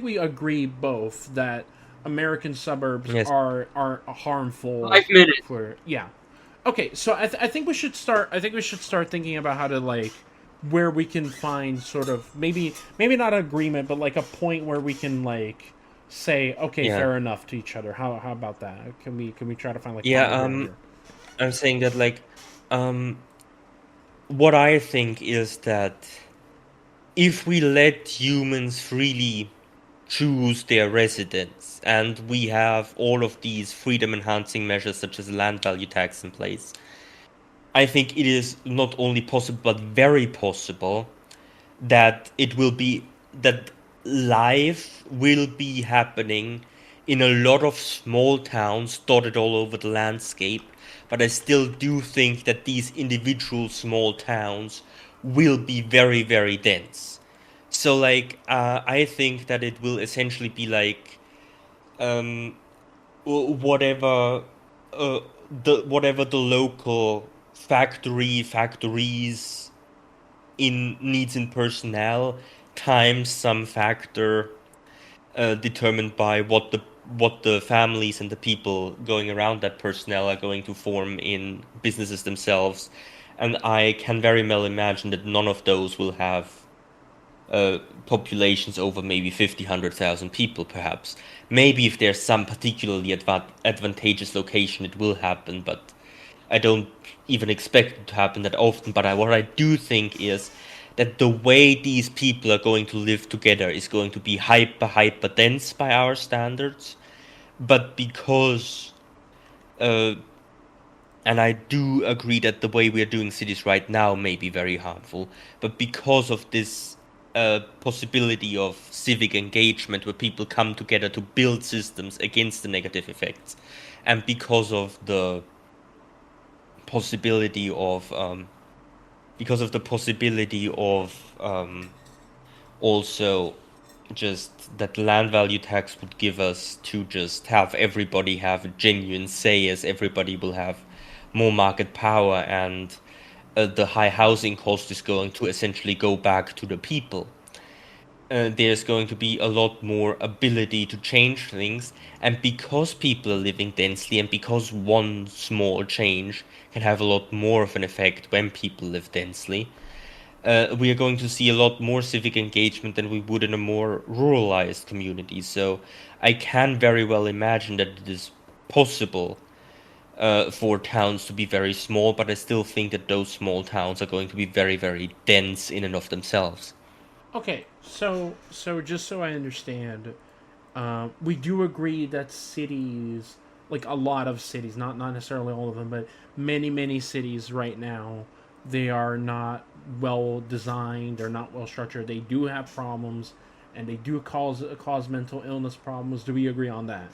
C: we agree both that American suburbs
B: Yes.
C: are harmful
A: 5 minutes.
C: for yeah. Okay, so I think we should start. I think we should start thinking about how to like where we can find sort of maybe not agreement, but like a point where we can like say okay,
B: Yeah.
C: fair enough to each other. How about that? Can we try to find like
B: Yeah.
C: common ground here?
B: I'm saying that like um what I think is that if we let humans freely choose their residence and we have all of these freedom enhancing measures such as land value tax in place, I think it is not only possible but very possible that that life will be happening in a lot of small towns dotted all over the landscape, but I still do think that these individual small towns will be very, very dense. So like I think that it will essentially be like um whatever uh whatever the local factories in needs in personnel times some factor determined by what the families and the people going around that personnel are going to form in businesses themselves. And I can very well imagine that none of those will have populations over maybe 50, 100,000 people, perhaps. Maybe if there's some particularly advantageous location, it will happen, but I don't even expect it to happen that often. But what I do think is that the way these people are going to live together is going to be hyper dense by our standards. But because, uh, and I do agree that the way we are doing cities right now may be very harmful, but because of this possibility of civic engagement where people come together to build systems against the negative effects, and because of the possibility of also just that land value tax would give us to just have everybody have a genuine say, as everybody will have more market power, and the high housing cost is going to essentially go back to the people. There's going to be a lot more ability to change things, and because people are living densely and because one small change can have a lot more of an effect when people live densely, we are going to see a lot more civic engagement than we would in a more ruralized community. So I can very well imagine that it is possible for towns to be very small, but I still think that those small towns are going to be very, very dense in and of themselves.
C: Okay, so just so I understand, we do agree that cities, like a lot of cities, not necessarily all of them, but many cities right now, they are not well designed, they're not well structured, they do have problems, and they do cause mental illness problems. Do we agree on that?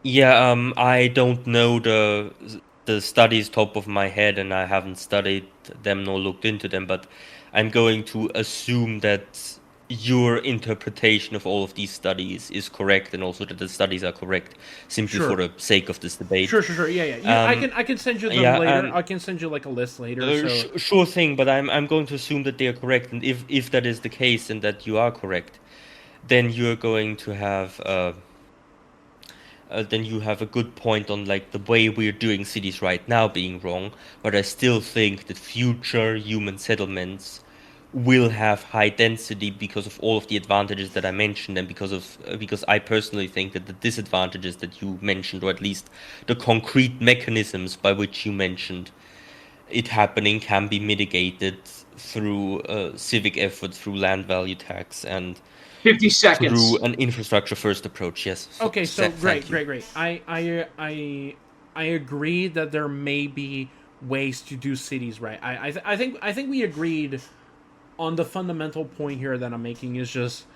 B: Yeah, I don't know the studies top of my head, and I haven't studied them nor looked into them, but I'm going to assume that your interpretation of all of these studies is correct, and also that the studies are correct, simply for
C: Sure.
B: the sake of this debate.
C: Sure. Yeah. I can send you them
B: Yeah,
C: later.
B: and
C: I can send you like a list later. So
B: sure thing, but I'm going to assume that they are correct, and if that is the case and that you are correct, then you're going to have then you have a good point on like the way we're doing cities right now being wrong. But I still think that future human settlements will have high density because of all of the advantages that I mentioned, and because I personally think that the disadvantages that you mentioned, or at least the concrete mechanisms by which you mentioned it happening, can be mitigated through civic effort, through land value tax, and
A: 50 seconds.
B: through an infrastructure first approach. Yes.
C: okay, so
B: Thank you.
C: great. I agree that there may be ways to do cities right. I think we agreed on the fundamental point here that I'm making is just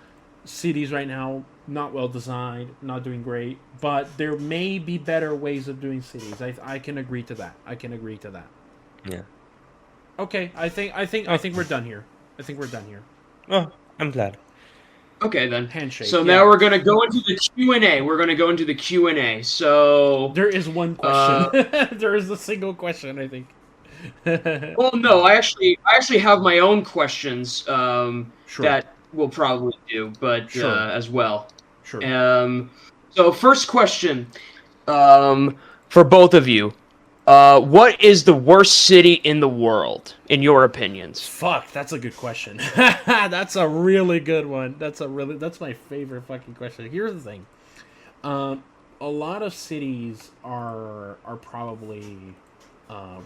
C: cities right now not well designed, not doing great, but there may be better ways of doing cities. I can agree to that. I can agree to that.
B: Yeah.
C: Okay, I think we're done here. I think we're done here.
B: Oh, I'm glad.
A: Okay, then.
C: Handshake.
A: So
C: yeah.
A: now we're going to go into the Q&A. We're going to go into the Q&A. So...
C: There is one question. There is a single question, I think.
A: Well, no, I actually have my own questions
C: Sure.
A: that we'll probably do, but
C: Sure.
A: as well.
C: Sure.
A: So first question for both of you. What is the worst city in the world, in your opinions?
C: Fuck, that's a good question. That's a really good one. That's my favorite fucking question. Here's the thing. A lot of cities are probably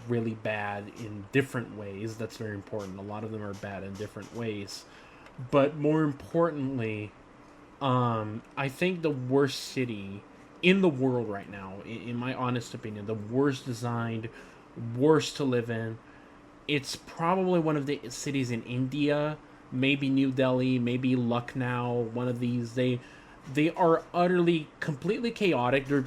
C: really bad in different ways. That's very important. A lot of them are bad in different ways. But more importantly, I think the worst city in the world right now, in my honest opinion, the worst designed, worst to live in, it's probably one of the cities in India, maybe New Delhi, maybe Lucknow, one of these. They are utterly, completely chaotic. They're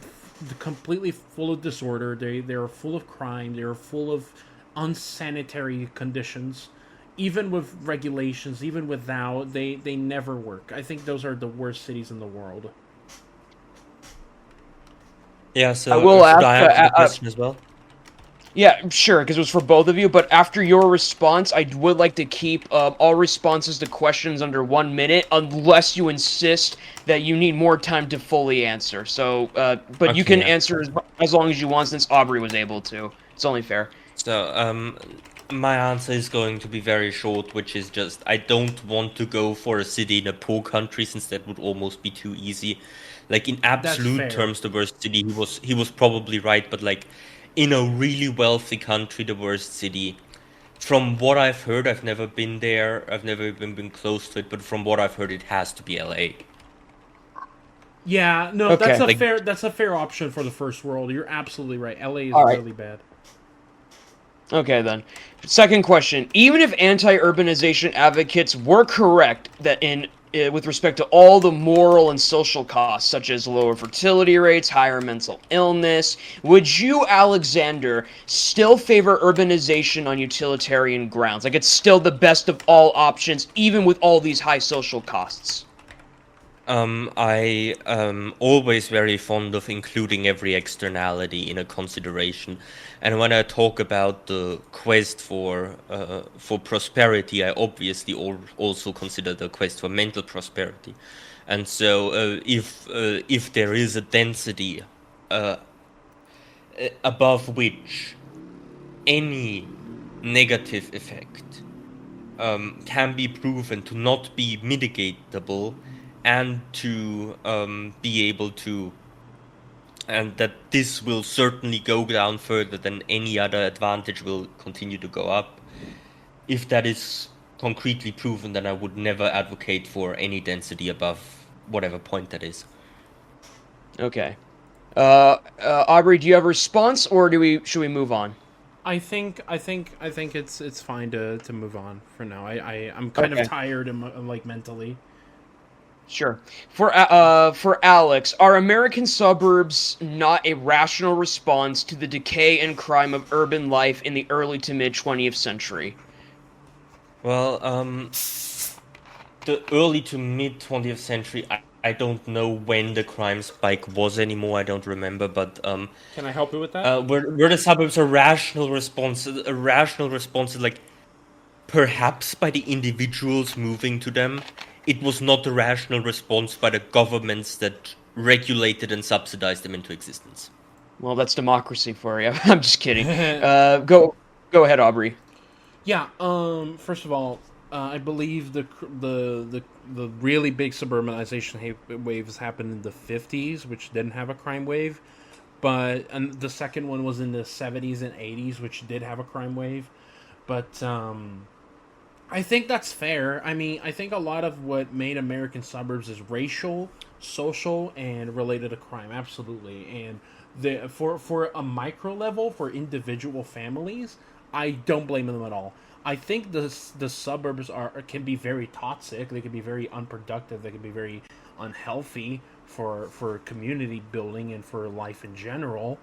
C: completely full of disorder. They're full of crime. They're full of unsanitary conditions. Even with regulations, even without, they never work. I think those are the worst cities in the world.
B: Yeah, so
A: I will
B: should I
A: ask,
B: answer the question as well?
A: Yeah, sure, because it was for both of you, but after your response, I would like to keep all responses to questions under 1 minute, unless you insist that you need more time to fully answer. So, but you
B: Okay,
A: can
B: yeah.
A: answer as long as you want, since Aubrey was able to. It's only fair.
B: So, my answer is going to be very short, which is just I don't want to go for a city in a poor country, since that would almost be too easy. Like in
C: fair.
B: absolute terms, the worst city, he was probably right, but like in a really wealthy country, the worst city. From what I've heard, I've never been there, I've never even been close to it, but from what I've heard, it has to be LA.
C: Yeah, no,
A: Okay.
C: that's a fair option for the first world. You're absolutely right. LA is
A: All right.
C: really bad.
A: Okay, then. Second question. Even if anti-urbanization advocates were correct that with respect to all the moral and social costs, such as lower fertility rates, higher mental illness, would you, Alexander, still favor urbanization on utilitarian grounds? Like, it's still the best of all options, even with all these high social costs?
B: I am always very fond of including every externality in a consideration, and when I talk about the quest for prosperity, I obviously also consider the quest for mental prosperity, and so if there is a density above which any negative effect can be proven to not be mitigatable, and to be able to, and that this will certainly go down further than any other advantage will continue to go up. If that is concretely proven, then I would never advocate for any density above whatever point that is.
A: Okay. Aubrey, do you have a response, or should we move on?
C: I think it's fine to move on for now. I'm kind of
A: Okay.
C: tired like mentally.
A: Sure. For Alex, are American suburbs not a rational response to the decay and crime of urban life in the early to mid 20th century?
B: Well, the early to mid 20th century, I don't know when the crime spike was anymore. I don't remember, but
C: Can I help you with that?
B: were the suburbs a rational response, like perhaps by the individuals moving to them. It was not a rational response by the governments that regulated and subsidized them into existence.
A: Well, that's democracy for you. I'm just kidding. Go ahead, Aubrey.
C: Yeah. First of all, I believe the really big suburbanization waves happened in the 50s, which didn't have a crime wave. And the second one was in the 70s and 80s, which did have a crime wave. But I think that's fair. I mean, I think a lot of what made American suburbs is racial, social, and related to crime. Absolutely. And for a micro level, for individual families, I don't blame them at all. I think the suburbs can be very toxic. They can be very unproductive. They can be very unhealthy for community building and for life in general.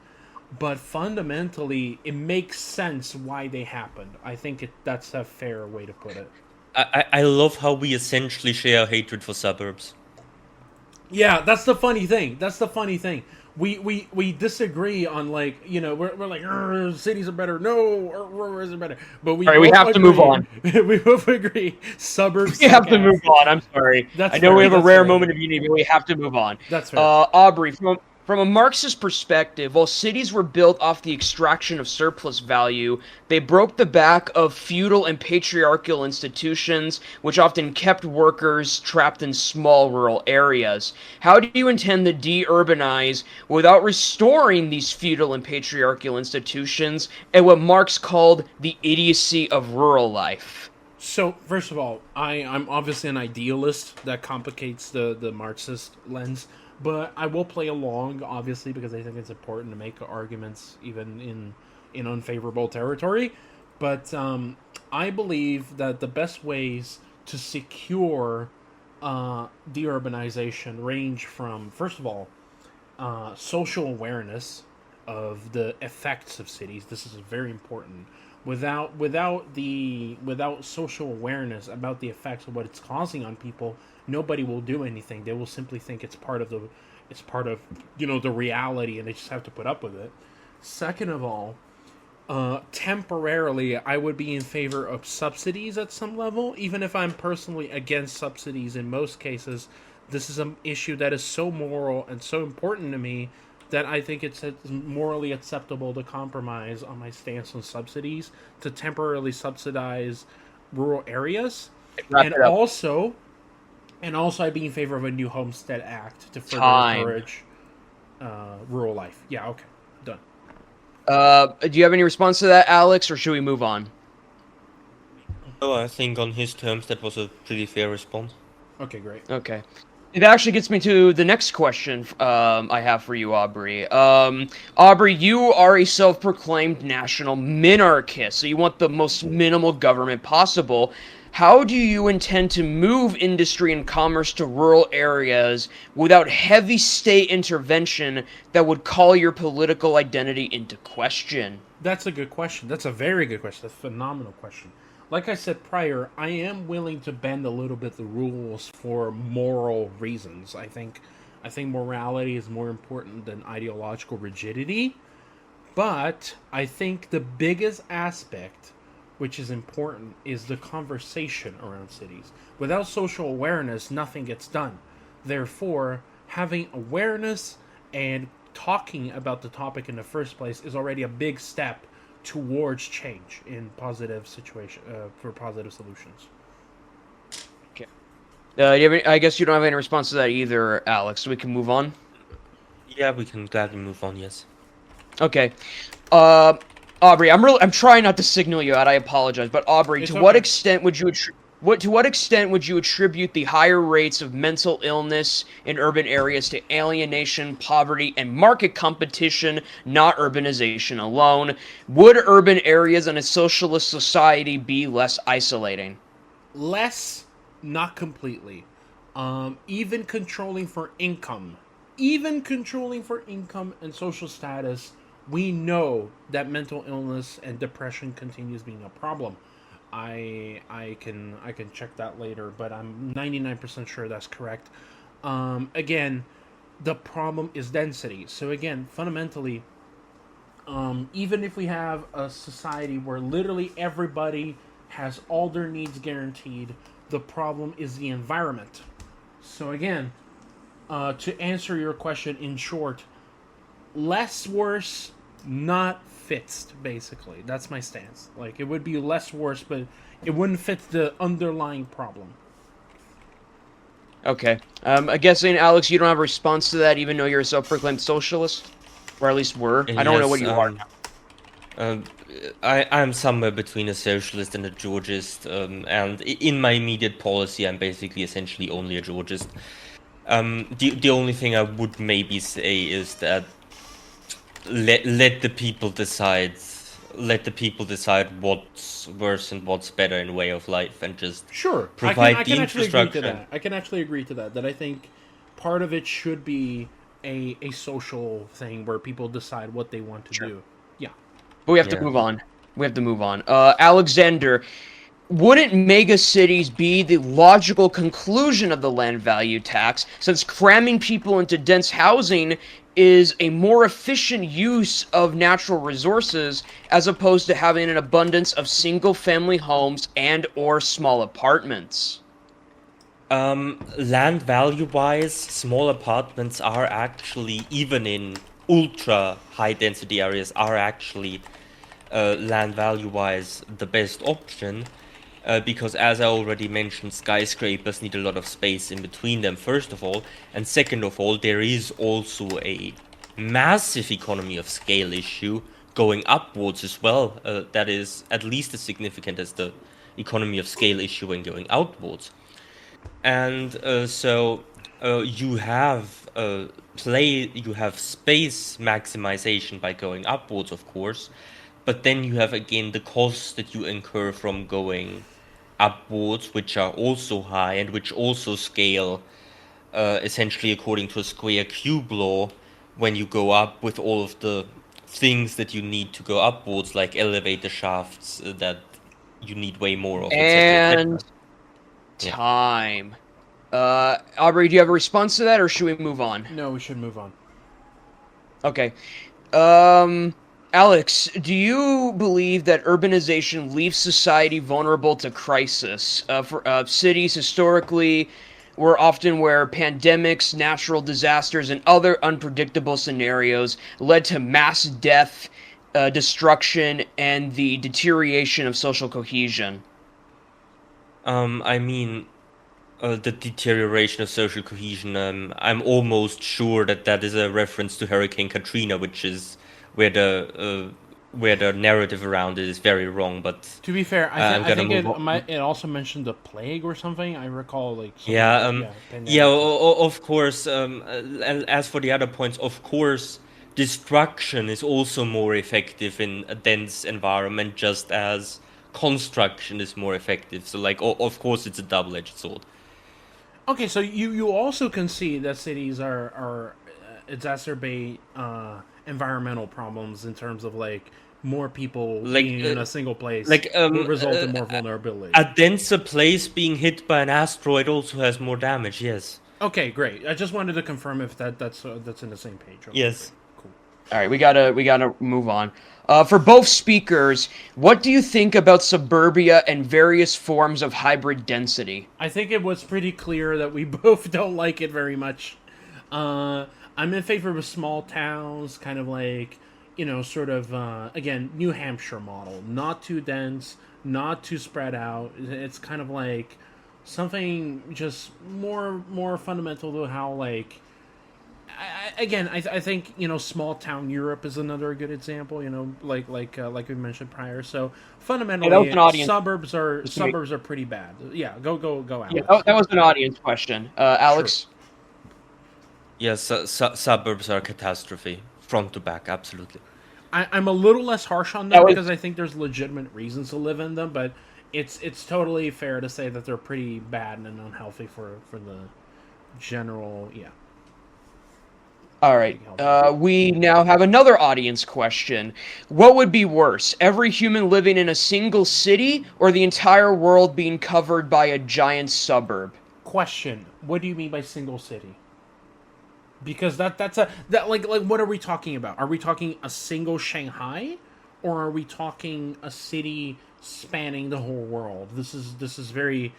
C: But fundamentally, it makes sense why they happened. I think that's a fair way to put it.
B: I love how we essentially share hatred for suburbs.
C: Yeah, that's the funny thing. That's the funny thing. We disagree on, like, we're like, cities are better. No, rurals are better. But we
A: All right, we
C: both
A: have to move
C: agree-
A: on.
C: we both agree suburbs.
A: We have
C: suck
A: to
C: ass.
A: move on. I'm sorry.
C: That's
A: I know
C: fair,
A: we have a
C: that's
A: rare
C: fair.
A: moment of unity, but we have to move on.
C: That's fair.
A: Aubrey, from a Marxist perspective, while cities were built off the extraction of surplus value, they broke the back of feudal and patriarchal institutions, which often kept workers trapped in small rural areas. How do you intend to de-urbanize without restoring these feudal and patriarchal institutions and what Marx called the idiocy of rural life?
C: So, first of all, I'm obviously an idealist. That complicates the Marxist lens. But I will play along, obviously, because I think it's important to make arguments even in unfavorable territory. But I believe that the best ways to secure deurbanization range from, first of all, social awareness of the effects of cities. This is very important. Without social awareness about the effects of what it's causing on people, nobody will do anything. They will simply think it's part of the reality, and they just have to put up with it. Second of all, temporarily, I would be in favor of subsidies at some level, even if I'm personally against subsidies in most cases. This is an issue that is so moral and so important to me that I think it's morally acceptable to compromise on my stance on subsidies, to temporarily subsidize rural areas.
A: Wrap
C: And
A: it up.
C: also, I'd be in favor of a new Homestead Act to further
A: Time.
C: encourage rural life. Yeah, okay. Done.
A: Do you have any response to that, Alex, or should we move on?
B: Oh, I think on his terms that was a pretty fair response.
C: Okay, great.
A: Okay. It actually gets me to the next question I have for you, Aubrey. Aubrey, you are a self-proclaimed national minarchist, so you want the most minimal government possible. How do you intend to move industry and commerce to rural areas without heavy state intervention that would call your political identity into question?
C: That's a good question. That's a very good question. That's a phenomenal question. Like I said prior, I am willing to bend a little bit the rules for moral reasons. I think morality is more important than ideological rigidity. But I think the biggest aspect, which is important, is the conversation around cities. Without social awareness, nothing gets done. Therefore, having awareness and talking about the topic in the first place is already a big step towards change in positive situation for positive solutions.
A: Okay. I guess you don't have any response to that either, Alex, so we can move on?
B: Yeah, we can gladly move on, yes.
A: Okay. Aubrey, I'm trying not to signal you out. I apologize, but Aubrey,
C: It's
A: to what
C: okay.
A: extent would you To what extent would you attribute the higher rates of mental illness in urban areas to alienation, poverty, and market competition, not urbanization alone? Would urban areas in a socialist society be less isolating?
C: Less, not completely. Even controlling for income, and social status, we know that mental illness and depression continues being a problem. I can check that later, but I'm 99% sure that's correct. Again, the problem is density. So again, fundamentally, even if we have a society where literally everybody has all their needs guaranteed, the problem is the environment. So again, to answer your question in short, less worse, not fixed. Basically, that's my stance. Like, it would be less worse, but it wouldn't fit the underlying problem.
A: Okay. I'm guessing, Alex, you don't have a response to that, even though you're a self-proclaimed socialist? Or at least were. I don't know what you are now.
B: I'm somewhere between a socialist and a Georgist, and in my immediate policy, I'm basically essentially only a Georgist. The only thing I would maybe say is that let the people decide. Let the people decide what's worse and what's better in way of life, and just
C: Sure,
B: provide
C: I
B: the
C: can actually agree to
B: infrastructure.
C: that. I can actually agree to that. That I think part of it should be a social thing where people decide what they want to do. Yeah.
A: But we have to
B: Yeah.
A: move on. We have to move on. Alexander, wouldn't mega cities be the logical conclusion of the land value tax, since cramming people into dense housing is a more efficient use of natural resources as opposed to having an abundance of single-family homes and or small apartments?
B: Land value-wise, small apartments are actually, even in ultra high density areas, are actually land value-wise the best option. Because, as I already mentioned, skyscrapers need a lot of space in between them, first of all, and second of all, there is also a massive economy of scale issue going upwards as well, that is at least as significant as the economy of scale issue when going outwards. And so you have you have space maximization by going upwards, of course, but then you have again the costs that you incur from going upwards, which are also high and which also scale essentially according to a square cube law when you go up with all of the things that you need to go upwards, like elevator shafts that you need way more of, etc.
A: And time. Aubrey, do you have a response to that, or should we move on?
C: No, we should move on.
A: Okay. Alex, do you believe that urbanization leaves society vulnerable to crisis? Cities historically were often where pandemics, natural disasters, and other unpredictable scenarios led to mass death, destruction, and the deterioration of social cohesion.
B: I mean, the deterioration of social cohesion, I'm almost sure that that is a reference to Hurricane Katrina, which is where the narrative around it is very wrong. But
C: To be fair,
B: I'm
C: I
B: gonna
C: think
B: move on.
C: it also mentioned the plague or something. I recall like something
B: Yeah,
C: pandemic.
B: of course. And as for the other points, of course, destruction is also more effective in a dense environment, just as construction is more effective. So, like, of course, it's a double-edged sword.
C: Okay, so you also can see that cities are exacerbate environmental problems in terms of like more people
B: Like,
C: being in a single place
B: like,
C: will result in more vulnerability.
B: a denser place being hit by an asteroid also has more damage. Yes.
C: Okay, great. I just wanted to confirm if that's in the same page. Okay,
B: Yes.
C: great. Cool.
A: All right, we gotta move on. For both speakers, what do you think about suburbia and various forms of hybrid density?
C: I think it was pretty clear that we both don't like it very much. I'm in favor of small towns, kind of like, sort of, again, New Hampshire model. Not too dense, not too spread out. It's kind of like something just more fundamental to how, like, I think small town Europe is another good example. Like we mentioned prior. So
A: Yeah, that was
C: fundamentally,
A: an audience.
C: suburbs are pretty bad. Yeah, go,
A: Yeah,
C: Alex.
A: that was an audience question.
C: Sure.
A: Alex?
B: Yes, suburbs are a catastrophe, front to back, absolutely.
C: I'm a little less harsh on
A: That
C: them
A: was
C: because I think there's legitimate reasons to live in them, but it's totally fair to say that they're pretty bad and unhealthy for the general. Yeah.
A: all right. We now have another audience question. What would be worse, every human living in a single city, or the entire world being covered by a giant suburb?
C: Question: what do you mean by single city? Because that like what are we talking about? Are we talking a single Shanghai, or are we talking a city spanning the whole world? This is very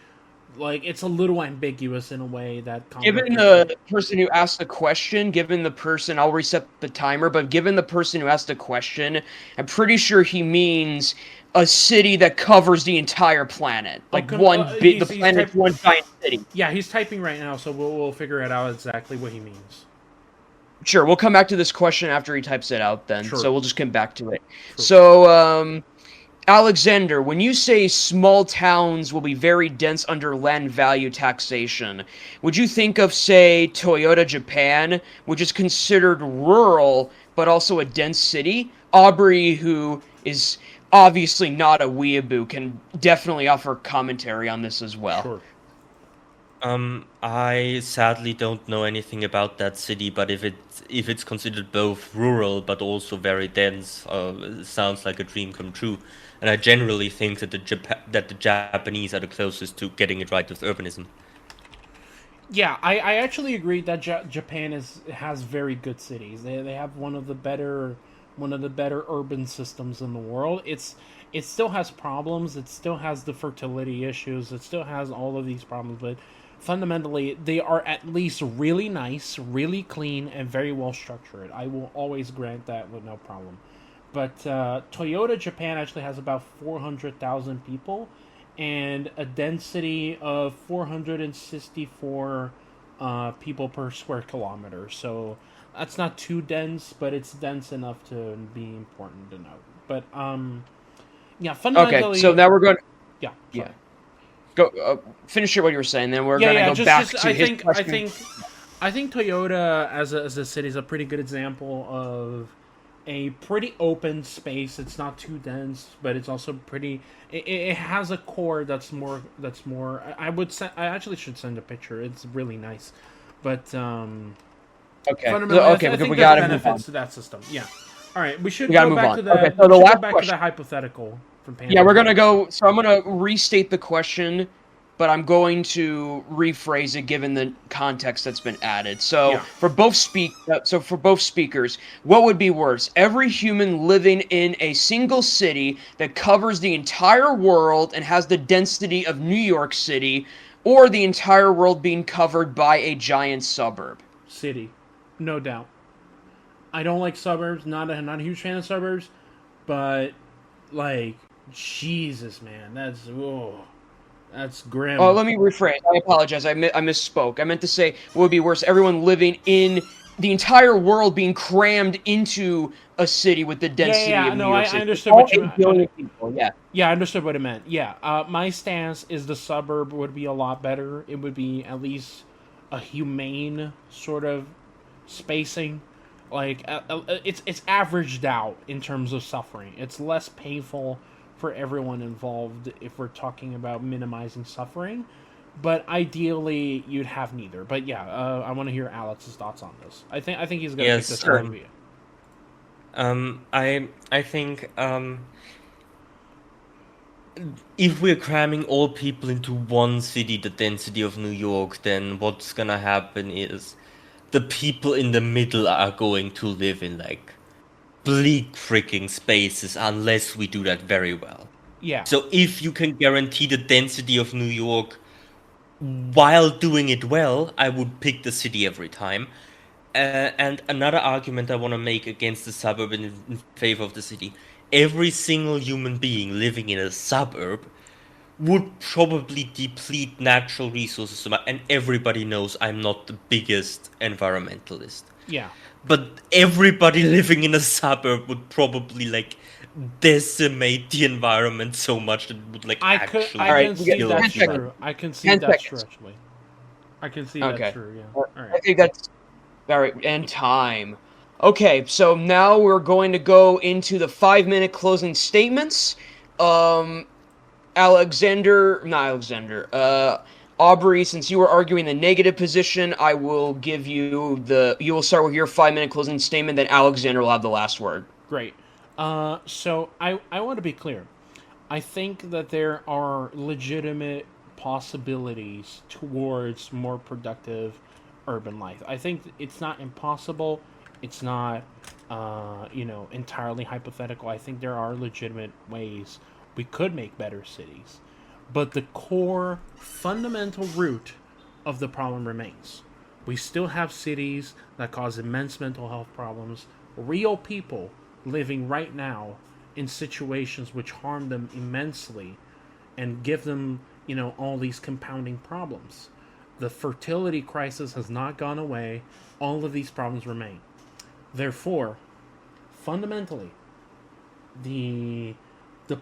C: like it's a little ambiguous in a way that
A: Given the person who asked the question, I'll reset the timer, but given the person who asked the question, I'm pretty sure he means a city that covers the entire planet. Like the planet's one giant city.
C: Yeah, he's typing right now, so we'll figure it out exactly what he means.
A: Sure, we'll come back to this question after he types it out then.
C: Sure.
A: So we'll just come back to it. Sure. So, Alexander, when you say small towns will be very dense under land value taxation, would you think of, say, Toyota, Japan, which is considered rural but also a dense city? Aubrey, who is obviously not a weeaboo, can definitely offer commentary on this as well.
C: Sure.
B: I sadly don't know anything about that city, but if it's considered both rural but also very dense, it sounds like a dream come true. And I generally think that the Japanese are the closest to getting it right with urbanism.
C: Yeah, I actually agree that Japan has very good cities. They have one of the better urban systems in the world. It still has problems. It still has the fertility issues. It still has all of these problems, but fundamentally they are at least really nice, really clean, and very well structured. I will always grant that with no problem. But Toyota Japan actually has about 400,000 people and a density of 464 people per square kilometer. So that's not too dense, but it's dense enough to be important to note. But yeah, fundamentally.
A: Okay, so now we're going.
C: Yeah. Sorry.
A: Yeah. Go finish what you were saying. Then we're gonna go back to his question.
C: I think Toyota as a city is a pretty good example of a pretty open space. It's not too dense, but it's also pretty. It has a core that's more. I would say I actually should send a picture. It's really nice, but
A: okay.
C: I think
A: we got to
C: benefits to that system. Yeah. All right, we should
A: go
C: back to the.
A: Okay, so the last question.
C: To the hypothetical from Panda.
A: Yeah, we're gonna go. So I'm gonna restate the question, but I'm going to rephrase it given the context that's been added. So for both speakers, what would be worse? Every human living in a single city that covers the entire world and has the density of New York City, or the entire world being covered by a giant suburb?
C: City, no doubt. I don't like suburbs. Not a huge fan of suburbs, but like Jesus, man, that's grim.
A: Oh, let me rephrase. I apologize. I misspoke. I meant to say what would be worse: everyone living in the entire world being crammed into a city with the density of New York City.
C: I understood what you meant.
A: People, yeah.
C: Yeah, I understood what it meant. Yeah, my stance is the suburb would be a lot better. It would be at least a humane sort of spacing. Like it's averaged out in terms of suffering. It's less painful for everyone involved if we're talking about minimizing suffering, but ideally you'd have neither. But yeah, I want to hear Alex's thoughts on this. I think he's gonna pick this up.
B: I think if we're cramming all people into one city, the density of New York, then what's gonna happen is the people in the middle are going to live in like bleak freaking spaces unless we do that very well.
C: Yeah.
B: So if you can guarantee the density of New York while doing it well, I would pick the city every time. And another argument I want to make against the suburb and in favor of the city, every single human being living in a suburb would probably deplete natural resources. And everybody knows I'm not the biggest environmentalist.
C: Yeah.
B: But everybody living in a suburb would probably like decimate the environment so much that it would like
C: I
B: actually
C: can see
B: kill
C: that's
B: people.
C: true. I can see
A: 10
C: that's
A: seconds.
C: true, actually. I can see
A: Okay.
C: that's true, yeah.
A: I
C: Alright.
A: think that's all right. And time. Okay, so now we're going to go into the 5-minute closing statements. Aubrey, since you were arguing the negative position, I will give you you will start with your 5-minute closing statement, then Alexander will have the last word.
C: Great. So I want to be clear. I think that there are legitimate possibilities towards more productive urban life. I think it's not impossible. It's not, entirely hypothetical. I think there are legitimate ways we could make better cities. But the core, fundamental root of the problem remains. We still have cities that cause immense mental health problems, real people living right now in situations which harm them immensely and give them, all these compounding problems. The fertility crisis has not gone away. All of these problems remain. Therefore, fundamentally, the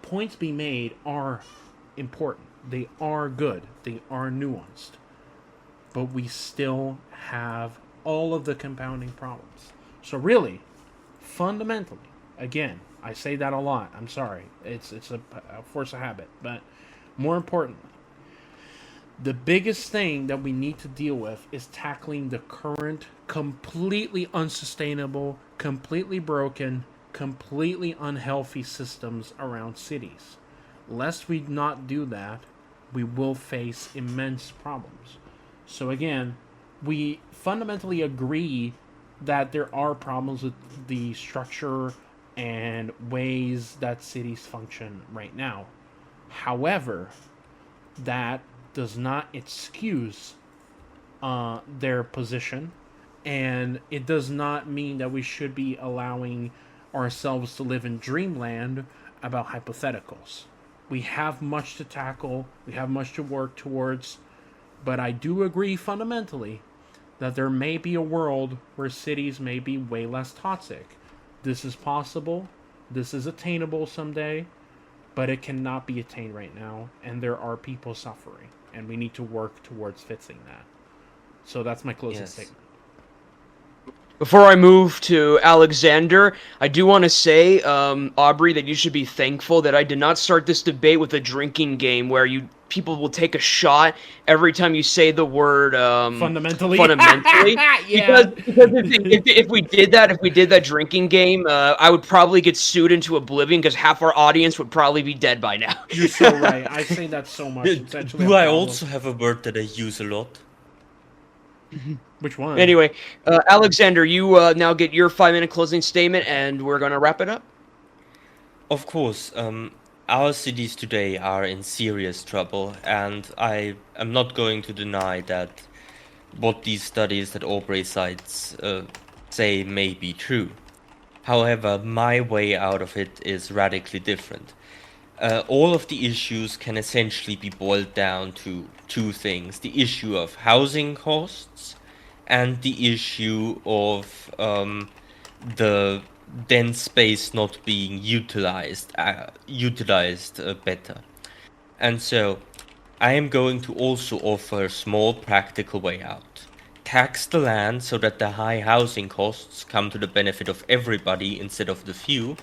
C: points being made are important. They are good. They are nuanced. But we still have all of the compounding problems. So really, fundamentally, again, I say that a lot. I'm sorry. It's a force of habit. But more importantly, the biggest thing that we need to deal with is tackling the current completely unsustainable, completely broken, completely unhealthy systems around cities. Lest we not do that, we will face immense problems. So again, we fundamentally agree that there are problems with the structure and ways that cities function right now. However, that does not excuse their position, and it does not mean that we should be allowing ourselves to live in dreamland about hypotheticals. We have much to tackle, we have much to work towards, but I do agree fundamentally that there may be a world where cities may be way less toxic. This is possible, this is attainable someday, but it cannot be attained right now, and there are people suffering, and we need to work towards fixing that. So that's my closing statement.
A: Before I move to Alexander, I do want to say, Aubrey, that you should be thankful that I did not start this debate with a drinking game where people will take a shot every time you say the word
C: fundamentally.
A: Yeah. Because if we did that drinking game, I would probably get sued into oblivion because half our audience would probably be dead by now.
C: You're so right. I say that so much. It's actually
B: Do I also have a word that I use a lot?
C: Which one?
A: Anyway, Alexander, you now get your 5-minute closing statement, and we're going to wrap it up.
B: Of course, our cities today are in serious trouble, and I am not going to deny that what these studies that Aubrey cites say may be true. However, my way out of it is radically different. All of the issues can essentially be boiled down to two things: the issue of housing costs and the issue of the dense space not being utilized better. And so I am going to also offer a small practical way out. Tax the land so that the high housing costs come to the benefit of everybody instead of the few,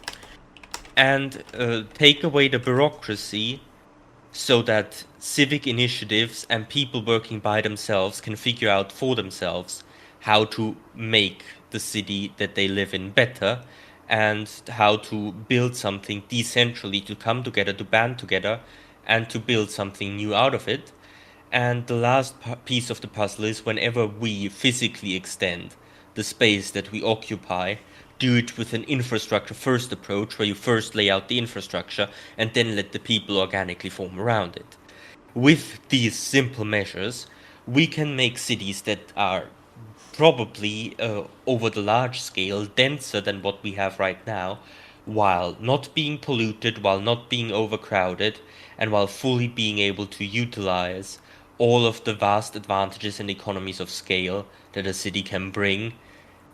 B: and take away the bureaucracy so that civic initiatives and people working by themselves can figure out for themselves how to make the city that they live in better, and how to build something decentrally, to come together, to band together, and to build something new out of it. And the last piece of the puzzle is, whenever we physically extend the space that we occupy, do it with an infrastructure first approach, where you first lay out the infrastructure and then let the people organically form around it. With these simple measures, we can make cities that are probably over the large scale denser than what we have right now, while not being polluted, while not being overcrowded, and while fully being able to utilize all of the vast advantages and economies of scale that a city can bring,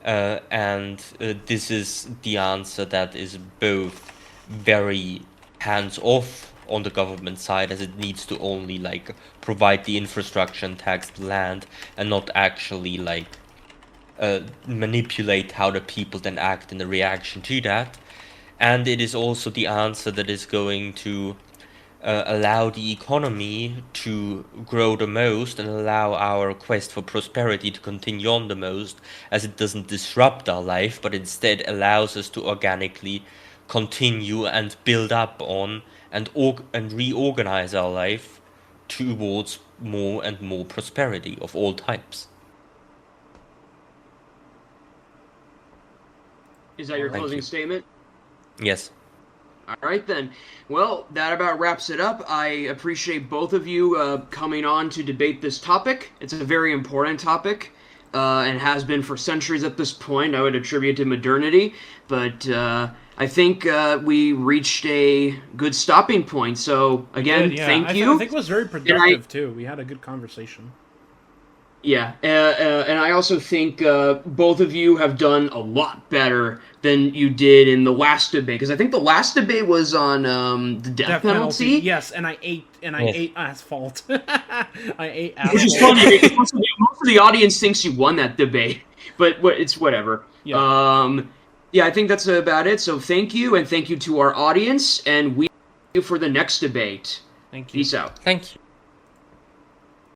B: and this is the answer that is both very hands-off on the government side, as it needs to only like provide the infrastructure and tax the land, and not actually like manipulate how the people then act in the reaction to that. And it is also the answer that is going to allow the economy to grow the most and allow our quest for prosperity to continue on the most, as it doesn't disrupt our life, but instead allows us to organically continue and build up on and reorganize our life towards more and more prosperity of all types.
A: Is that your
B: Thank
A: closing
B: you.
A: statement?
B: Yes.
A: All right, then. Well, that about wraps it up. I appreciate both of you coming on to debate this topic. It's a very important topic, and has been for centuries at this point. I would attribute to modernity, but I think we reached a good stopping point. So, again, thank you.
C: I think it was very productive, too. We had a good conversation.
A: Yeah, and I also think both of you have done a lot better than you did in the last debate, because I think the last debate was on the death penalty.
C: Yes, and I ate asphalt. I ate asphalt.
A: Which is funny because most of the audience thinks you won that debate, but it's whatever.
C: Yeah.
A: Yeah, I think that's about it. So thank you, and thank you to our audience, and we see you for the next debate.
C: Thank you.
A: Peace out.
B: Thank you.